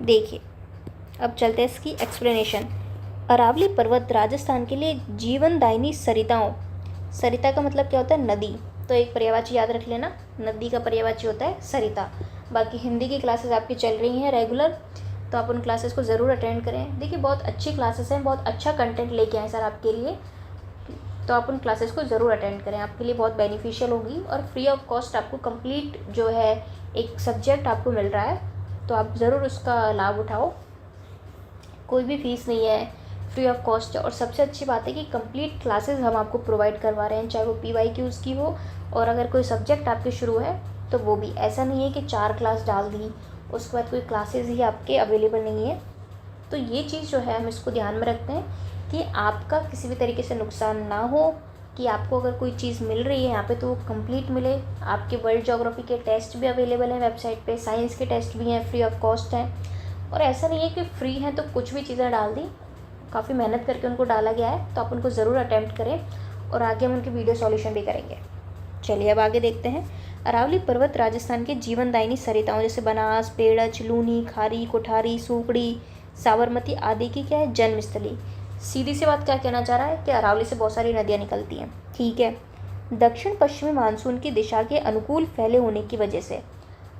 देखिए अब चलते हैं इसकी एक्सप्लेनेशन। अरावली पर्वत राजस्थान के लिए जीवनदायिनी सरिताओं, सरिता का मतलब क्या होता है? नदी। तो एक पर्यायवाची याद रख लेना, नदी का पर्यायवाची होता है सरिता। बाकी हिंदी की क्लासेस आपकी चल रही हैं रेगुलर, तो आप उन क्लासेस को ज़रूर अटेंड करें। देखिए बहुत अच्छी क्लासेस हैं, बहुत अच्छा कंटेंट लेके आए सर आपके लिए, तो आप उन क्लासेस को ज़रूर अटेंड करें, आपके लिए बहुत बेनिफिशियल होगी। और फ्री ऑफ कॉस्ट आपको कंप्लीट जो है एक सब्जेक्ट आपको मिल रहा है, तो आप ज़रूर उसका लाभ उठाओ। कोई भी फीस नहीं है, फ्री ऑफ कॉस्ट है। और सबसे अच्छी बात है कि कंप्लीट क्लासेस हम आपको प्रोवाइड करवा रहे हैं, चाहे वो PYQs की हो, और अगर कोई सब्जेक्ट आपके शुरू है तो वो भी। ऐसा नहीं है कि 4 क्लास डाल दी उसके बाद कोई क्लासेस ही आपके अवेलेबल नहीं है। तो ये चीज़ जो है हम इसको ध्यान में रखते हैं कि आपका किसी भी तरीके से नुकसान ना हो, कि आपको अगर कोई चीज़ मिल रही है यहाँ पे तो वो कंप्लीट मिले। आपके वर्ल्ड ज्योग्राफी के टेस्ट भी अवेलेबल हैं वेबसाइट पे, साइंस के टेस्ट भी हैं, फ्री ऑफ कॉस्ट हैं। और ऐसा नहीं है कि फ्री हैं तो कुछ भी चीज़ें डाल दी, काफ़ी मेहनत करके उनको डाला गया है, तो आप उनको ज़रूर अटैम्प्ट करें, और आगे हम उनके वीडियो सॉल्यूशन भी करेंगे। चलिए अब आगे देखते हैं। अरावली पर्वत राजस्थान के जीवनदायिनी सरिताओं जैसे बनास, पेड़च, लूनी, खारी, कोठारी, सूकड़ी, साबरमती आदि की क्या है? जन्मस्थली। सीधी सी बात क्या कहना चाह रहा है कि अरावली से बहुत सारी नदियाँ निकलती हैं, ठीक है। दक्षिण पश्चिमी मानसून की दिशा के अनुकूल फैले होने की वजह से,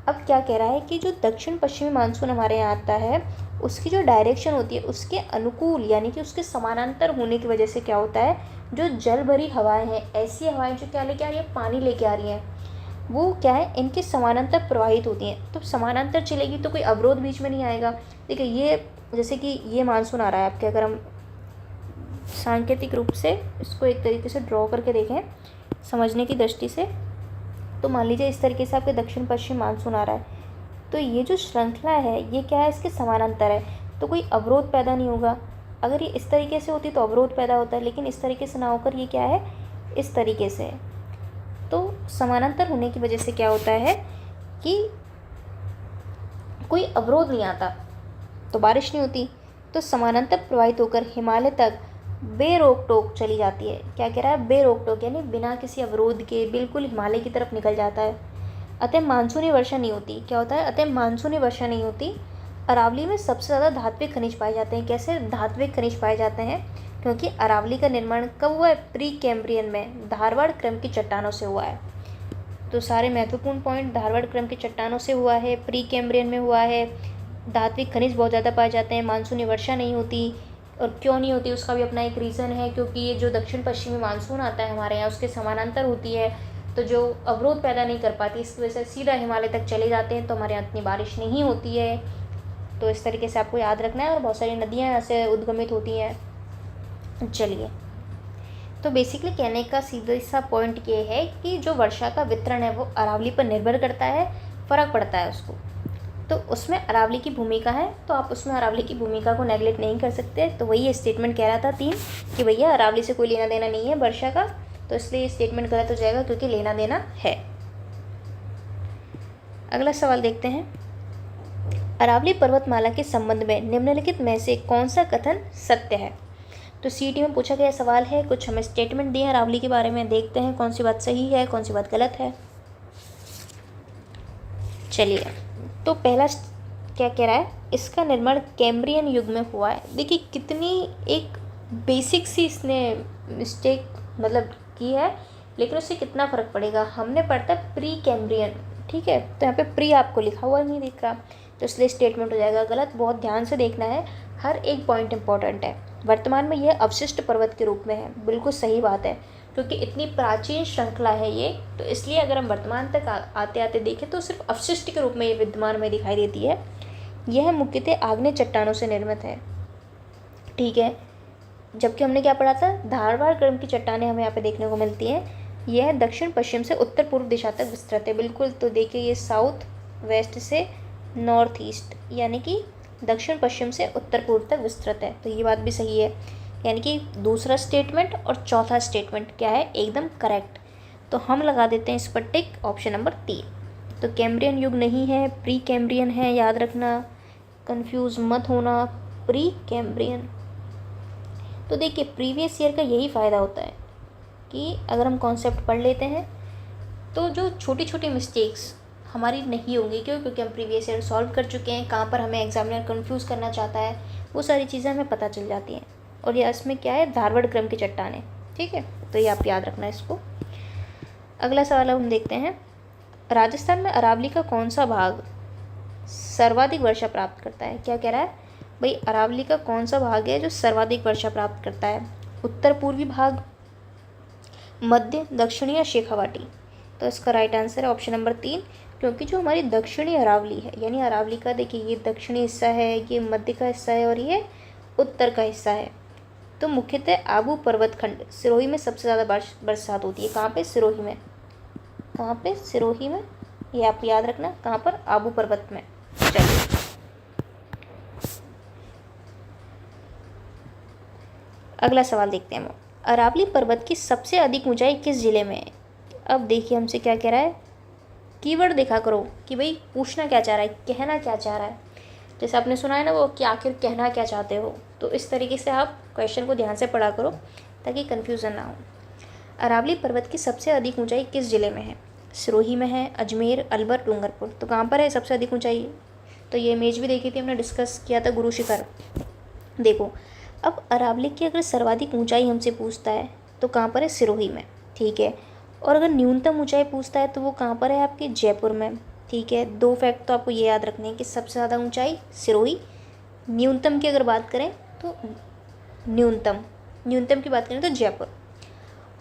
अब क्या कह रहा है कि जो दक्षिण पश्चिमी मानसून हमारे यहाँ आता है उसकी जो डायरेक्शन होती है उसके अनुकूल यानी कि उसके समानांतर होने की वजह से क्या होता है, जो जल भरी हवाएं हैं, ऐसी हवाएं जो क्या लेके आ रही है? पानी लेके आ रही हैं, वो क्या है? इनके समानांतर प्रवाहित होती हैं। तो समानांतर चलेगी तो कोई अवरोध बीच में नहीं आएगा। देखिए ये जैसे कि ये मानसून आ रहा है आपके, अगर हम सांकेतिक रूप से इसको एक तरीके से ड्रॉ करके देखें समझने की दृष्टि से, तो मान लीजिए इस तरीके से आपके दक्षिण पश्चिम मानसून आ रहा है, तो ये जो श्रृंखला है ये क्या है? इसके समानांतर है, तो कोई अवरोध पैदा नहीं होगा। अगर ये इस तरीके से होती तो अवरोध पैदा होता है, लेकिन इस तरीके से ना होकर ये क्या है? इस तरीके से है। तो समानांतर होने की वजह से क्या होता है कि कोई अवरोध नहीं आता, तो बारिश नहीं होती, तो समानांतर प्रवाहित होकर हिमालय तक बेरोक टोक चली जाती है। क्या कह रहा है? बेरोक टोक, यानी बिना किसी अवरोध के बिल्कुल हिमालय की तरफ निकल जाता है। अतः मानसूनी वर्षा नहीं होती। क्या होता है? अतः मानसूनी वर्षा नहीं होती। अरावली में सबसे ज़्यादा धात्विक खनिज पाए जाते हैं। कैसे धात्विक खनिज पाए जाते हैं? क्योंकि अरावली का निर्माण कब हुआ है? प्री कैम्ब्रियन में, धारवाड़ क्रम की चट्टानों से हुआ है। तो सारे महत्वपूर्ण पॉइंट, धारवाड़ क्रम की चट्टानों से हुआ है, प्री कैम्ब्रियन में हुआ है, धात्विक खनिज बहुत ज़्यादा पाए जाते हैं, मानसूनी वर्षा नहीं होती। और क्यों नहीं होती उसका भी अपना एक रीज़न है, क्योंकि ये जो दक्षिण पश्चिमी मानसून आता है हमारे यहाँ उसके समानांतर होती है, तो जो अवरोध पैदा नहीं कर पाती, इसकी वजह से सीधा हिमालय तक चले जाते हैं, तो हमारे यहाँ इतनी बारिश नहीं होती है। तो इस तरीके से आपको याद रखना है। और बहुत सारी नदियाँ यहाँ से उद्गमित होती हैं। चलिए, तो बेसिकली कहने का सीधा सा पॉइंट ये है कि जो वर्षा का वितरण है वो अरावली पर निर्भर करता है, फ़र्क पड़ता है उसको, तो उसमें अरावली की भूमिका है, तो आप उसमें अरावली की भूमिका को नेगलेक्ट नहीं कर सकते। तो वही ये स्टेटमेंट कह रहा था 3 कि भैया अरावली से कोई लेना देना नहीं है वर्षा का, तो इसलिए ये स्टेटमेंट गलत हो जाएगा क्योंकि लेना देना है। अगला सवाल देखते हैं। अरावली पर्वतमाला के संबंध में निम्नलिखित में से कौन सा कथन सत्य है? तो CET में पूछा गया सवाल है, कुछ हमें स्टेटमेंट दिए हैं अरावली के बारे में, देखते हैं कौन सी बात सही है कौन सी बात गलत है। चलिए, तो पहला क्या कह रहा है? इसका निर्माण कैम्ब्रियन युग में हुआ है। देखिए कितनी एक बेसिक सी इसने मिस्टेक मतलब की है, लेकिन उससे कितना फ़र्क पड़ेगा। हमने पढ़ता है प्री कैम्ब्रियन, ठीक है, तो यहाँ पे प्री आपको लिखा हुआ नहीं दिख रहा, तो इसलिए स्टेटमेंट हो जाएगा गलत। बहुत ध्यान से देखना है, हर एक पॉइंट इंपॉर्टेंट है। वर्तमान में यह अवशिष्ट पर्वत के रूप में है, बिल्कुल सही बात है, क्योंकि इतनी प्राचीन श्रृंखला है ये, तो इसलिए अगर हम वर्तमान तक आते आते देखें तो सिर्फ अवशिष्ट के रूप में ये विद्यमान में दिखाई देती है। यह मुख्यतः आग्नेय चट्टानों से निर्मित है, ठीक है। जबकि हमने क्या पढ़ा था, धारवाड़ क्रम की चट्टानें हमें यहाँ पे देखने को मिलती हैं। यह दक्षिण पश्चिम से उत्तर पूर्व दिशा तक विस्तृत है। बिल्कुल, तो देखिए ये साउथ वेस्ट से नॉर्थ ईस्ट, यानी कि दक्षिण पश्चिम से उत्तर पूर्व तक विस्तृत है। तो ये बात भी सही है, यानी कि दूसरा स्टेटमेंट और चौथा स्टेटमेंट क्या है, एकदम करेक्ट। तो हम लगा देते हैं इस पर टिक, ऑप्शन नंबर 3। तो कैम्ब्रियन युग नहीं है, प्री कैम्ब्रियन है, याद रखना, कंफ्यूज मत होना, प्री कैम्ब्रियन। तो देखिए प्रीवियस ईयर का यही फ़ायदा होता है कि अगर हम कॉन्सेप्ट पढ़ लेते हैं तो जो छोटी छोटी मिस्टेक्स हमारी नहीं होंगी। क्यों? क्योंकि हम प्रीवियस ईयर सॉल्व कर चुके हैं, कहाँ पर हमें एग्जामिनर कंफ्यूज करना चाहता है वो सारी चीज़ें हमें पता चल जाती हैं। और ये इसमें क्या है, धारवाड़ क्रम की चट्टानें। ठीक है, तो ये आप याद रखना इसको। अगला सवाल हम देखते हैं, राजस्थान में अरावली का कौन सा भाग सर्वाधिक वर्षा प्राप्त करता है? क्या कह रहा है भाई, अरावली का कौन सा भाग है जो सर्वाधिक वर्षा प्राप्त करता है? उत्तर पूर्वी भाग, मध्य, दक्षिणी या शेखावाटी? तो इसका राइट आंसर है ऑप्शन नंबर 3, क्योंकि जो हमारी दक्षिणी अरावली है, यानी अरावली का देखिए ये दक्षिणी हिस्सा है, ये मध्य का हिस्सा है और ये उत्तर का हिस्सा है। तो मुख्यतः आबू पर्वत खंड सिरोही में सबसे ज़्यादा बरसात होती है। कहाँ पे? सिरोही में। कहाँ पे? सिरोही में। ये आप याद रखना, कहाँ पर? आबू पर्वत में। चलिए अगला सवाल देखते हैं हम। अरावली पर्वत की सबसे अधिक ऊंचाई किस जिले में है? अब देखिए हमसे क्या कह रहा है, कीवर्ड देखा करो कि भाई पूछना क्या चाह रहा है, कहना क्या चाह रहा है। जैसे आपने सुना है ना वो कि आखिर कहना क्या चाहते हो, तो इस तरीके से आप क्वेश्चन को ध्यान से पढ़ा करो ताकि कन्फ्यूज़न ना हो। अरावली पर्वत की सबसे अधिक ऊंचाई किस जिले में है? सिरोही में है, अजमेर, अलवर, डूंगरपुर। तो कहाँ पर है सबसे अधिक ऊंचाई? तो ये इमेज भी देखी थी हमने, डिस्कस किया था, गुरु शिखर। देखो अब अरावली की अगर सर्वाधिक ऊंचाई हमसे पूछता है तो कहाँ पर है? सिरोही में। ठीक है, और अगर न्यूनतम ऊंचाई पूछता है तो वो कहाँ पर है? आपके जयपुर में। ठीक है, 2 फैक्ट तो आपको ये याद रखने हैं कि सबसे ज़्यादा ऊंचाई सिरोही, न्यूनतम की अगर बात करें तो न्यूनतम की बात करें तो जयपुर।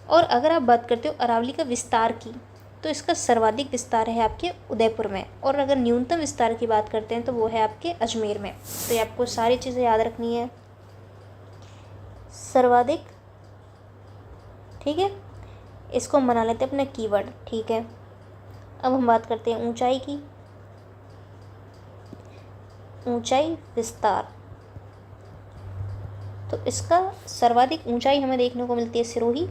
और अगर आप बात करते हो अरावली का विस्तार की, तो इसका सर्वाधिक विस्तार है आपके उदयपुर में। और अगर न्यूनतम विस्तार की बात करते हैं तो वो है आपके अजमेर में। तो ये आपको सारी चीज़ें याद रखनी है, सर्वाधिक। ठीक है, इसको हम बना लेते हैं अपना कीवर्ड। ठीक है, अब हम बात करते हैं ऊंचाई की। ऊंचाई, विस्तार। तो इसका सर्वाधिक ऊंचाई हमें देखने को मिलती है सिरोही,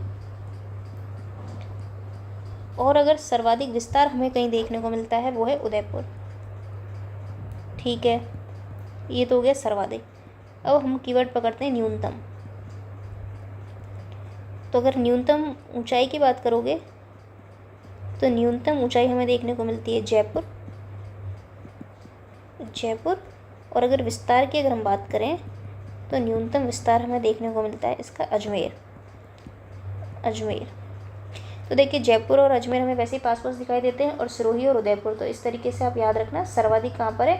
और अगर सर्वाधिक विस्तार हमें कहीं देखने को मिलता है वो है उदयपुर। ठीक है, ये तो हो गया सर्वाधिक। अब हम कीवर्ड पकड़ते हैं न्यूनतम। तो अगर न्यूनतम ऊंचाई की बात करोगे तो न्यूनतम ऊंचाई हमें देखने को मिलती है जयपुर। और अगर विस्तार की अगर हम बात करें तो न्यूनतम विस्तार हमें देखने को मिलता है इसका अजमेर। तो देखिए जयपुर और अजमेर हमें वैसे ही पास पास दिखाई देते हैं, और सिरोही और उदयपुर। तो इस तरीके से आप याद रखना सर्वाधिक कहाँ पर है,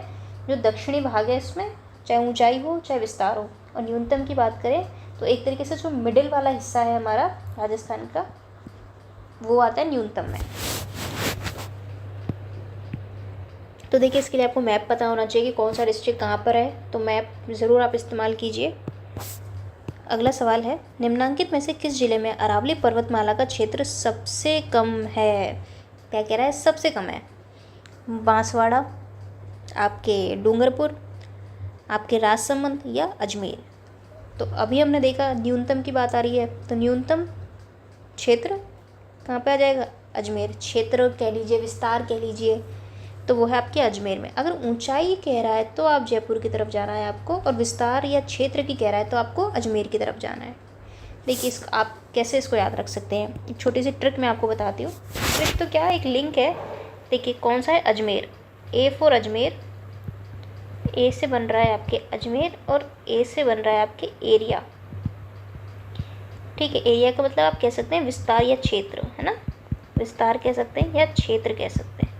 जो दक्षिणी भाग है इसमें, चाहे ऊंचाई हो चाहे विस्तार हो। और न्यूनतम की बात करें तो एक तरीके से जो मिडिल वाला हिस्सा है हमारा राजस्थान का, वो आता है न्यूनतम में। तो देखिए इसके लिए आपको मैप पता होना चाहिए कि कौन सा डिस्ट्रिक्ट कहाँ पर है, तो मैप ज़रूर आप इस्तेमाल कीजिए। अगला सवाल है, निम्नांकित में से किस जिले में अरावली पर्वतमाला का क्षेत्र सबसे कम है? क्या कह रहा है? सबसे कम है। बांसवाड़ा, आपके डूंगरपुर, आपके राजसमंद या अजमेर? तो अभी हमने देखा न्यूनतम की बात आ रही है, तो न्यूनतम क्षेत्र कहाँ पे आ जाएगा? अजमेर। क्षेत्र कह लीजिए, विस्तार कह लीजिए, तो वो है आपके अजमेर में। अगर ऊंचाई कह रहा है तो आप जयपुर की तरफ जाना है आपको, और विस्तार या क्षेत्र की कह रहा है तो आपको अजमेर की तरफ जाना है। देखिए आप कैसे इसको याद रख सकते हैं, एक छोटी सी ट्रिक मैं आपको बताती हूँ। ट्रिक तो क्या, एक लिंक है। देखिए कौन सा है? अजमेर। ए फॉर अजमेर, ए से बन रहा है आपके अजमेर, और ए से बन रहा है आपके एरिया। ठीक है, एरिया का मतलब आप कह सकते हैं विस्तार या क्षेत्र, है ना, विस्तार कह सकते हैं या क्षेत्र कह सकते हैं।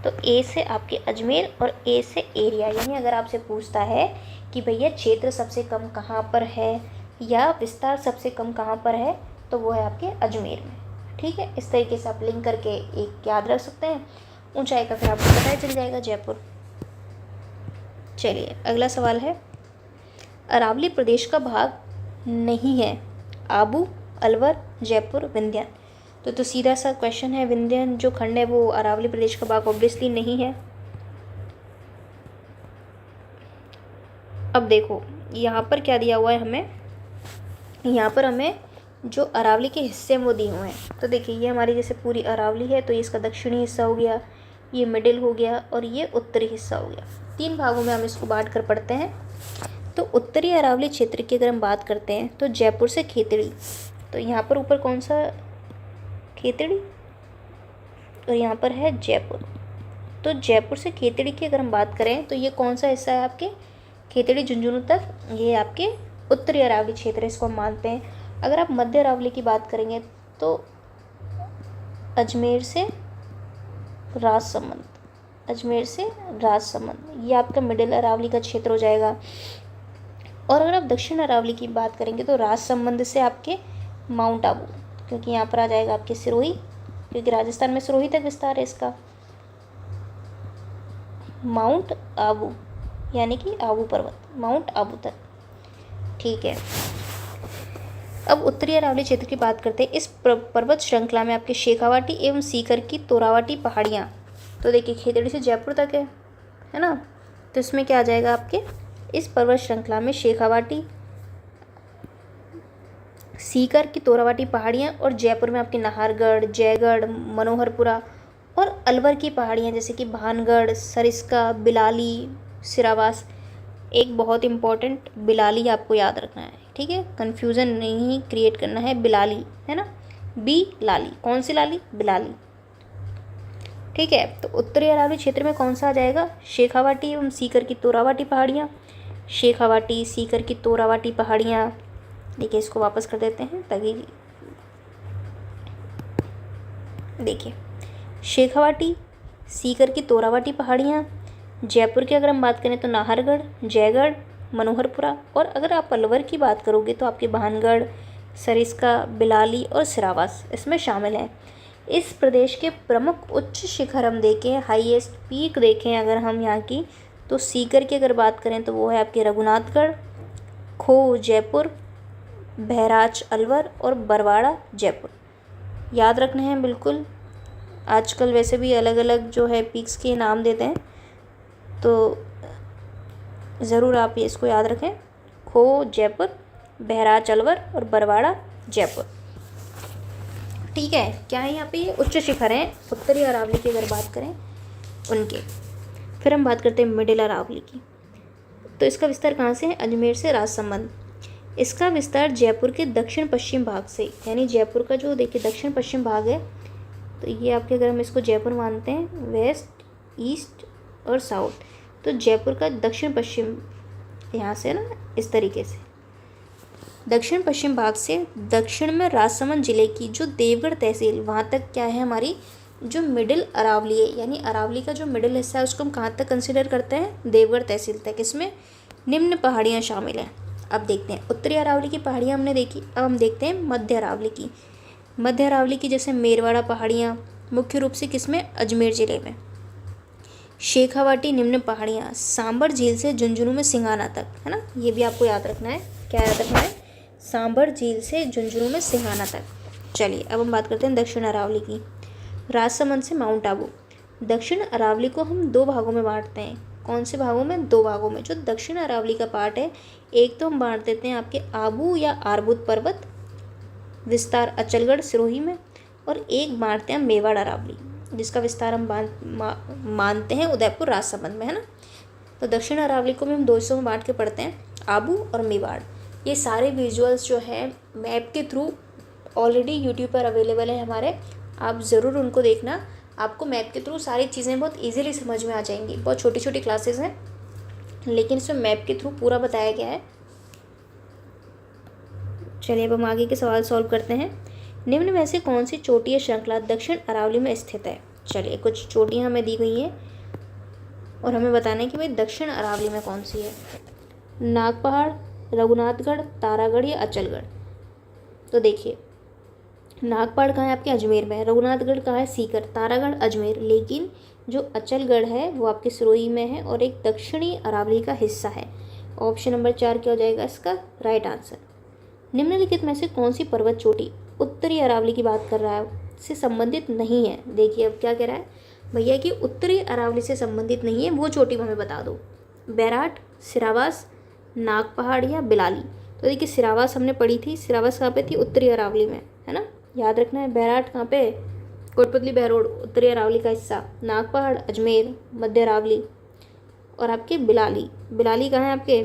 तो ए से आपके अजमेर और ए से एरिया, यानी अगर आपसे पूछता है कि भैया क्षेत्र सबसे कम कहाँ पर है या विस्तार सबसे कम कहाँ पर है, तो वो है आपके अजमेर में। ठीक है, इस तरीके से आप लिंक करके एक याद रख सकते हैं। ऊंचाई का फिर आपको पता ही चल जाएगा, जयपुर। चलिए अगला सवाल है, अरावली प्रदेश का भाग नहीं है। आबू, अलवर, जयपुर, विंध्य। तो सीधा सा क्वेश्चन है, विंध्य जो खंड है वो अरावली प्रदेश का भाग ऑब्वियसली नहीं है। अब देखो यहाँ पर क्या दिया हुआ है हमें, यहाँ पर हमें जो अरावली के हिस्से वो दिए हुए हैं। तो देखिए ये हमारी जैसे पूरी अरावली है, तो ये इसका दक्षिणी हिस्सा हो गया, ये मिडिल हो गया और ये उत्तरी हिस्सा हो गया। 3 भागों में हम इसको बांट कर पढ़ते हैं। तो उत्तरी अरावली क्षेत्र की अगर हम बात करते हैं तो जयपुर से खेतड़ी, तो यहाँ पर ऊपर कौन सा, खेतड़ी, और यहाँ पर है जयपुर। तो जयपुर से खेतड़ी की अगर हम बात करें तो ये कौन सा हिस्सा है आपके, खेतड़ी झुंझुनू तक, ये आपके उत्तरी अरावली क्षेत्र, इसको हम मानते हैं। अगर आप मध्य अरावली की बात करेंगे तो अजमेर से राजसमंद, अजमेर से राजसमंद, ये आपका मिडिल अरावली का क्षेत्र हो जाएगा। और अगर आप दक्षिण अरावली की बात करेंगे तो राजसमंद से आपके माउंट आबू, क्योंकि यहाँ पर आ जाएगा आपके सिरोही, क्योंकि राजस्थान में सिरोही तक विस्तार है इसका, माउंट आबू यानी कि आबू पर्वत, माउंट आबू तक। ठीक है, अब उत्तरी अरावली क्षेत्र की बात करते हैं। इस पर्वत श्रृंखला में आपके शेखावाटी एवं सीकर की तोरावाटी पहाड़ियाँ, तो देखिए खेतड़ी से जयपुर तक है ना, तो इसमें क्या आ जाएगा आपके, इस पर्वत श्रृंखला में शेखावाटी, सीकर की तोरावाटी पहाड़ियाँ और जयपुर में आपके नाहरगढ़, जयगढ़, मनोहरपुरा और अलवर की पहाड़ियाँ जैसे कि भानगढ़, सरिस्का, बिलाली, सिरावास। एक बहुत इम्पॉर्टेंट बिलाली आपको याद रखना है, ठीक है, कन्फ्यूज़न नहीं क्रिएट करना है, बिलाली है ना, बी लाली, कौन सी लाली, बिलाली। ठीक है, तो उत्तरी अरावली क्षेत्र में कौन सा आ जाएगा, शेखावाटी एवं सीकर की तोरावाटी पहाड़ियाँ, शेखावाटी, सीकर की तोरावाटी पहाड़ियाँ। देखिए इसको वापस कर देते हैं ताकि देखिए, शेखावाटी, सीकर की तोरावाटी पहाड़ियाँ, जयपुर की अगर हम बात करें तो नाहरगढ़, जयगढ़, मनोहरपुरा, और अगर आप अलवर की बात करोगे तो आपके भानगढ़, सरिस्का, बिलाली और सिरावास इसमें शामिल हैं। इस प्रदेश के प्रमुख उच्च शिखर हम देखें, हाईएस्ट पीक देखें अगर हम यहाँ की, तो सीकर की अगर बात करें तो वो है आपके रघुनाथगढ़, खो जयपुर, बहराच अलवर और बरवाड़ा जयपुर। याद रखने हैं बिल्कुल, आजकल वैसे भी अलग अलग जो है पीक्स के नाम देते हैं, तो ज़रूर आप ये इसको याद रखें, खो जयपुर, बहराच अलवर और बरवाड़ा जयपुर। ठीक है, क्या है यहाँ पे, ये उच्च शिखर हैं उत्तरी अरावली की अगर बात करें उनके। फिर हम बात करते हैं मिडिल अरावली की, तो इसका विस्तार कहाँ से है, अजमेर से राजसमंद। इसका विस्तार जयपुर के दक्षिण पश्चिम भाग से, यानी जयपुर का जो देखिए दक्षिण पश्चिम भाग है, तो ये आपके अगर हम इसको जयपुर मानते हैं, वेस्ट, ईस्ट और साउथ, तो जयपुर का दक्षिण पश्चिम यहाँ से ना इस तरीके से दक्षिण पश्चिम भाग से दक्षिण में राजसमंद जिले की जो देवगढ़ तहसील, वहाँ तक क्या है हमारी जो मिडिल अरावली है, यानी अरावली का जो मिडिल हिस्सा है उसको हम कहाँ तक कंसिडर करते हैं, देवगढ़ तहसील तक। इसमें निम्न पहाड़ियाँ शामिल हैं। अब देखते हैं उत्तरी अरावली की पहाड़ियाँ हमने देखी, अब हम देखते हैं मध्य अरावली की। मध्य अरावली की जैसे मेरवाड़ा पहाड़ियाँ मुख्य रूप से किसमें, अजमेर ज़िले में। शेखावाटी निम्न पहाड़ियाँ सांभर झील से झुंझुनू में सिंघाना तक, है ना, ये भी आपको याद रखना है। क्या याद रखना है, सांभर झील से झुंझुनू में सिंघाना तक। चलिए अब हम बात करते हैं दक्षिण अरावली की। राजसमंद से माउंट आबू। दक्षिण अरावली को हम 2 भागों में बांटते हैं। कौन से भागों में, 2 भागों में। जो दक्षिण अरावली का पार्ट है, एक तो हम बांट देते हैं आपके आबू या आरबुद पर्वत विस्तार अचलगढ़ सिरोही में, और एक बांटते हैं मेवाड़ अरावली जिसका विस्तार हम मानते हैं उदयपुर राजसमंद में, है ना। तो दक्षिण अरावली को भी हम 2 हिस्सों में बांट के पढ़ते हैं, आबू और मेवाड़। ये सारे विजुअल्स जो है मैप के थ्रू ऑलरेडी यूट्यूब पर अवेलेबल है हमारे, आप ज़रूर उनको देखना। आपको मैप के थ्रू सारी चीज़ें बहुत इजीली समझ में आ जाएंगी। बहुत छोटी छोटी क्लासेस हैं लेकिन इसमें मैप के थ्रू पूरा बताया गया है। चलिए अब हम आगे के सवाल सॉल्व करते हैं। निम्न में से कौन सी चोटी श्रृंखला दक्षिण अरावली में स्थित है। चलिए कुछ चोटियाँ हमें दी गई हैं और हमें बताना है कि भाई दक्षिण अरावली में कौन सी है। नागपहाड़, रघुनाथगढ़, तारागढ़ या अचलगढ़। तो देखिए नागपहाड़ कहाँ है, आपके अजमेर में है। रघुनाथगढ़ कहाँ है, सीकर। तारागढ़ अजमेर, लेकिन जो अचलगढ़ है वो आपके सिरोही में है और एक दक्षिणी अरावली का हिस्सा है। ऑप्शन नंबर 4 क्या हो जाएगा इसका राइट आंसर। निम्नलिखित में से कौन सी पर्वत चोटी उत्तरी अरावली की बात कर रहा है से संबंधित नहीं है? देखिए अब क्या कह रहा है भैया कि उत्तरी अरावली से संबंधित नहीं है, वो चोटी हमें बता दो। बैराट, सिरावास, नाग पहाड़ या बिलाली। तो देखिए सिरावास हमने पढ़ी थी, सिरावास कहाँ पे थी? उत्तरी अरावली में, है ना, याद रखना है। बैराट कहाँ पे? कोटपुतली बहरोड, उत्तरी अरावली का हिस्सा। नाग पहाड़ अजमेर, मध्य अरावली। और आपके बिलाली, बिलाली कहाँ है आपके?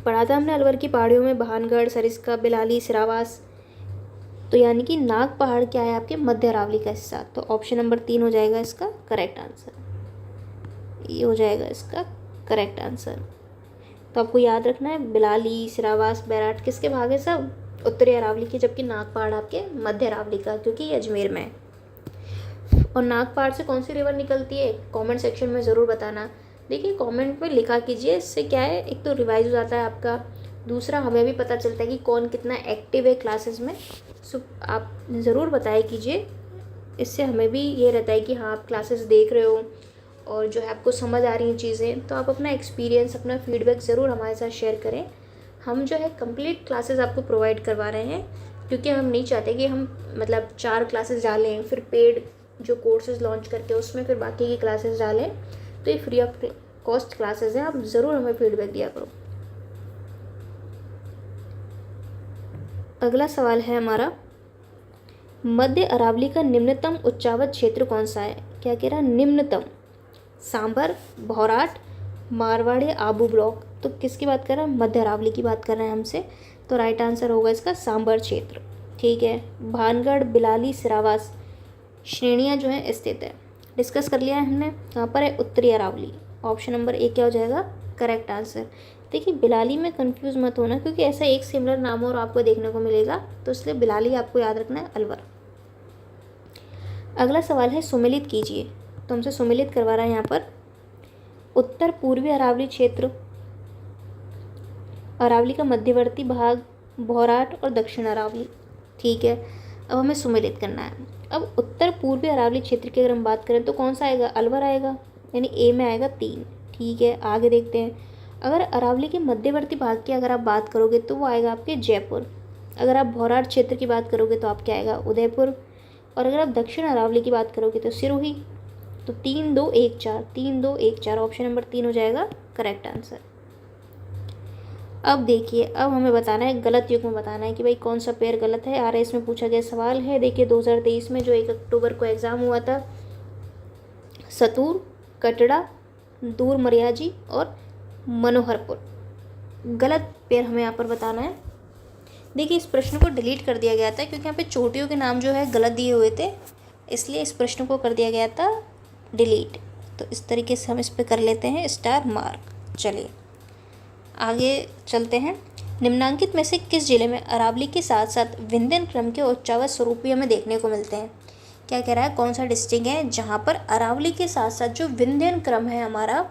पढ़ा था हमने अलवर की पहाड़ियों में, भानगढ़, सरिस्का, बिलाली, सिरावास। तो यानी कि नाग पहाड़ क्या है आपके? मध्य अरावली का हिस्सा। तो ऑप्शन नंबर 3 हो जाएगा इसका करेक्ट आंसर, ये हो जाएगा इसका करेक्ट आंसर। तो आपको याद रखना है बिलाली, सिरावास, बैराट किसके भाग है? सब उत्तरी अरावली के, जबकि नाग पहाड़ आपके मध्य अरावली का, क्योंकि ये अजमेर में है। और नाग पहाड़ से कौन सी रिवर निकलती है? कमेंट सेक्शन में ज़रूर बताना। देखिए कमेंट में लिखा कीजिए, इससे क्या है, एक तो रिवाइज हो जाता है आपका, दूसरा हमें भी पता चलता है कि कौन कितना एक्टिव है क्लासेस में। सो आप ज़रूर बताया कीजिए, इससे हमें भी ये रहता है कि हाँ आप क्लासेस देख रहे हो और जो है आपको समझ आ रही हैं चीज़ें। तो आप अपना एक्सपीरियंस, अपना फीडबैक ज़रूर हमारे साथ शेयर करें। हम जो है कंप्लीट क्लासेस आपको प्रोवाइड करवा रहे हैं, क्योंकि हम नहीं चाहते कि हम मतलब 4 क्लासेस डालें फिर पेड जो कोर्सेज लॉन्च करके उसमें फिर बाकी की क्लासेस डालें। तो ये फ्री ऑफ कॉस्ट क्लासेस हैं, आप ज़रूर हमें फीडबैक दिया करो। अगला सवाल है हमारा, मध्य अरावली का निम्नतम उच्चावत क्षेत्र कौन सा है? क्या कह रहा है? निम्नतम। सांभर, भौराट, मारवाड़ी, आबू ब्लॉक। तो किसकी बात कर रहा है? मध्य अरावली की बात कर रहे हैं हमसे। तो राइट आंसर होगा इसका सांभर क्षेत्र। ठीक है, भानगढ़, बिलाली, सिरावास श्रेणियाँ जो हैं स्थित है, डिस्कस कर लिया है हमने। यहाँ पर है उत्तरी अरावली। ऑप्शन नंबर 1 क्या हो जाएगा? Correct answer. देखिए बिलाली में कंफ्यूज मत होना, क्योंकि ऐसा एक सिमिलर नाम और आपको देखने को मिलेगा, तो इसलिए बिलाली आपको याद रखना है, अलवर। अगला सवाल है सुमेलित कीजिए। तो हमसे सुमेलित करवा रहा है यहाँ पर, उत्तर पूर्वी अरावली क्षेत्र, अरावली का मध्यवर्ती भाग, भौराट और दक्षिण अरावली। ठीक है, अब हमें सुमेलित करना है। अब उत्तर पूर्वी अरावली क्षेत्र की अगर हम बात करें तो कौन सा आएगा? अलवर आएगा, यानी ए में आएगा 3। ठीक है, आगे देखते हैं। अगर अरावली के मध्यवर्ती भाग की अगर आप बात करोगे तो वो आएगा आपके जयपुर। अगर आप भौराट क्षेत्र की बात करोगे तो आपके आएगा उदयपुर। और अगर आप दक्षिण अरावली की बात करोगे तो सिरोही। तो 3 2 1 4, 3 2 1 4, ऑप्शन नंबर 3 हो जाएगा करेक्ट आंसर। अब देखिए, अब हमें बताना है, गलत युग में बताना है कि भाई कौन सा पेयर गलत है। RS में पूछा गया सवाल है। देखिए 2023 में जो 1 अक्टूबर को एग्ज़ाम हुआ था, सतूर, कटड़ा, दूर मरियाजी और मनोहरपुर, गलत पेयर हमें यहाँ पर बताना है। देखिए इस प्रश्न को डिलीट कर दिया गया था, क्योंकि यहाँ पे चोटियों के नाम जो है गलत दिए हुए थे, इसलिए इस प्रश्न को कर दिया गया था डिलीट। तो इस तरीके से हम इस पर कर लेते हैं स्टार मार्क। चलिए आगे चलते हैं। निम्नांकित में से किस जिले में अरावली के साथ साथ विंध्यन क्रम के उच्चावत स्वरूप भी हमें देखने को मिलते हैं? क्या कह रहा है? कौन सा डिस्ट्रिक्ट है जहाँ पर अरावली के साथ साथ जो विंध्यन क्रम है हमारा,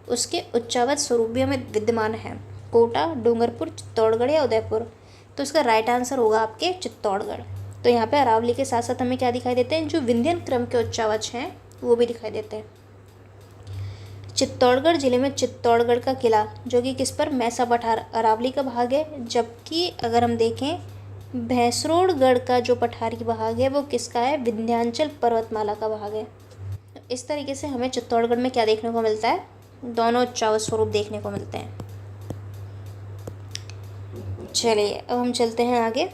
उसके उच्चावत स्वरूप भी हमें विद्यमान है? कोटा, डूंगरपुर, चित्तौड़गढ़ या उदयपुर? तो इसका राइट आंसर होगा आपके चित्तौड़गढ़। तो यहाँ पे अरावली के साथ साथ हमें क्या दिखाई देते हैं? जो विंध्यन क्रम के उच्चावच हैं वो भी दिखाई देते हैं। चित्तौड़गढ़ जिले में चित्तौड़गढ़ का किला, जो कि किस पर? मैसा पठार, अरावली का भाग है। जबकि अगर हम देखें भैंसरोड़गढ़ का जो पठारी भाग है वो किसका है? विंध्याचल पर्वतमाला का भाग है। इस तरीके से हमें चित्तौड़गढ़ में क्या देखने को मिलता है? दोनों उच्चावच स्वरूप देखने को मिलते हैं। चलिए अब हम चलते हैं आगे।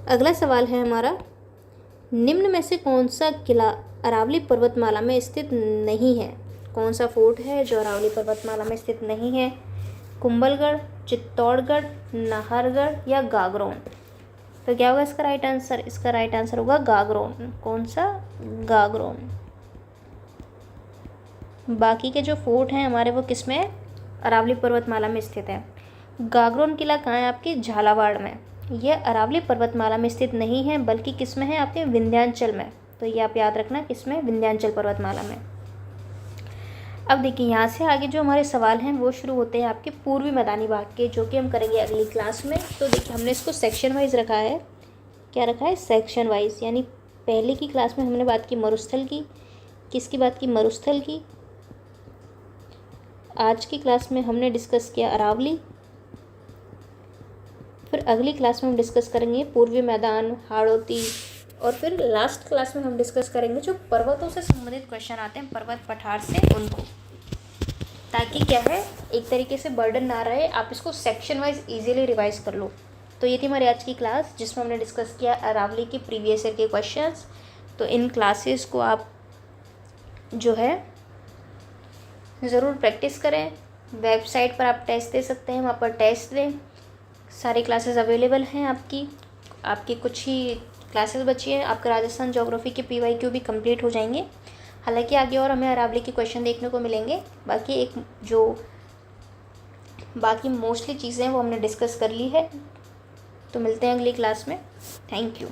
अगला सवाल है हमारा, निम्न में से कौन सा किला अरावली पर्वतमाला में स्थित नहीं है? कौन सा फोर्ट है जो अरावली पर्वतमाला में स्थित नहीं है? कुंभलगढ़, चित्तौड़गढ़, नाहरगढ़ या गागरोन? तो क्या होगा इसका राइट आंसर? इसका राइट आंसर होगा गागरोन। कौन सा? गागरोन। बाकी के जो फोर्ट हैं हमारे वो किस में है? अरावली पर्वतमाला में स्थित है। गागरोन किला कहाँ है? आपके झालावाड़ में। यह अरावली पर्वतमाला में स्थित नहीं है, बल्कि किस में है? आपके विंध्याचल में। तो ये आप याद रखना, किस में? विंध्याचल पर्वतमाला में। अब देखिए यहाँ से आगे जो हमारे सवाल हैं वो शुरू होते हैं आपके पूर्वी मैदानी भाग के, जो कि हम करेंगे अगली क्लास में। तो देखिए हमने इसको सेक्शन वाइज रखा है। क्या रखा है? Section wise. यानी पहले की क्लास में हमने बात की मरुस्थल की। किसकी बात की? मरुस्थल की। आज की क्लास में हमने डिस्कस किया अरावली, फिर अगली क्लास में हम डिस्कस करेंगे पूर्वी मैदान, हाड़ौती, और फिर लास्ट क्लास में हम डिस्कस करेंगे जो पर्वतों से संबंधित क्वेश्चन आते हैं पर्वत पठार से उनको, ताकि क्या है एक तरीके से बर्डन ना रहे, आप इसको सेक्शन वाइज इजीली रिवाइज कर लो। तो ये थी हमारी आज की क्लास जिसमें हमने डिस्कस किया अरावली के प्रीवियस ईयर के क्वेश्चंस। तो इन क्लासेस को आप जो है ज़रूर प्रैक्टिस करें। वेबसाइट पर आप टेस्ट दे सकते हैं, वहाँ पर टेस्ट दें। सारी क्लासेस अवेलेबल हैं आपकी कुछ ही क्लासेस बची हैं। आपका राजस्थान ज्योग्राफी के PYQ भी कंप्लीट हो जाएंगे। हालांकि आगे और हमें अरावली के क्वेश्चन देखने को मिलेंगे। बाकी मोस्टली चीज़ें वो हमने डिस्कस कर ली है। तो मिलते हैं अगली क्लास में। Thank you.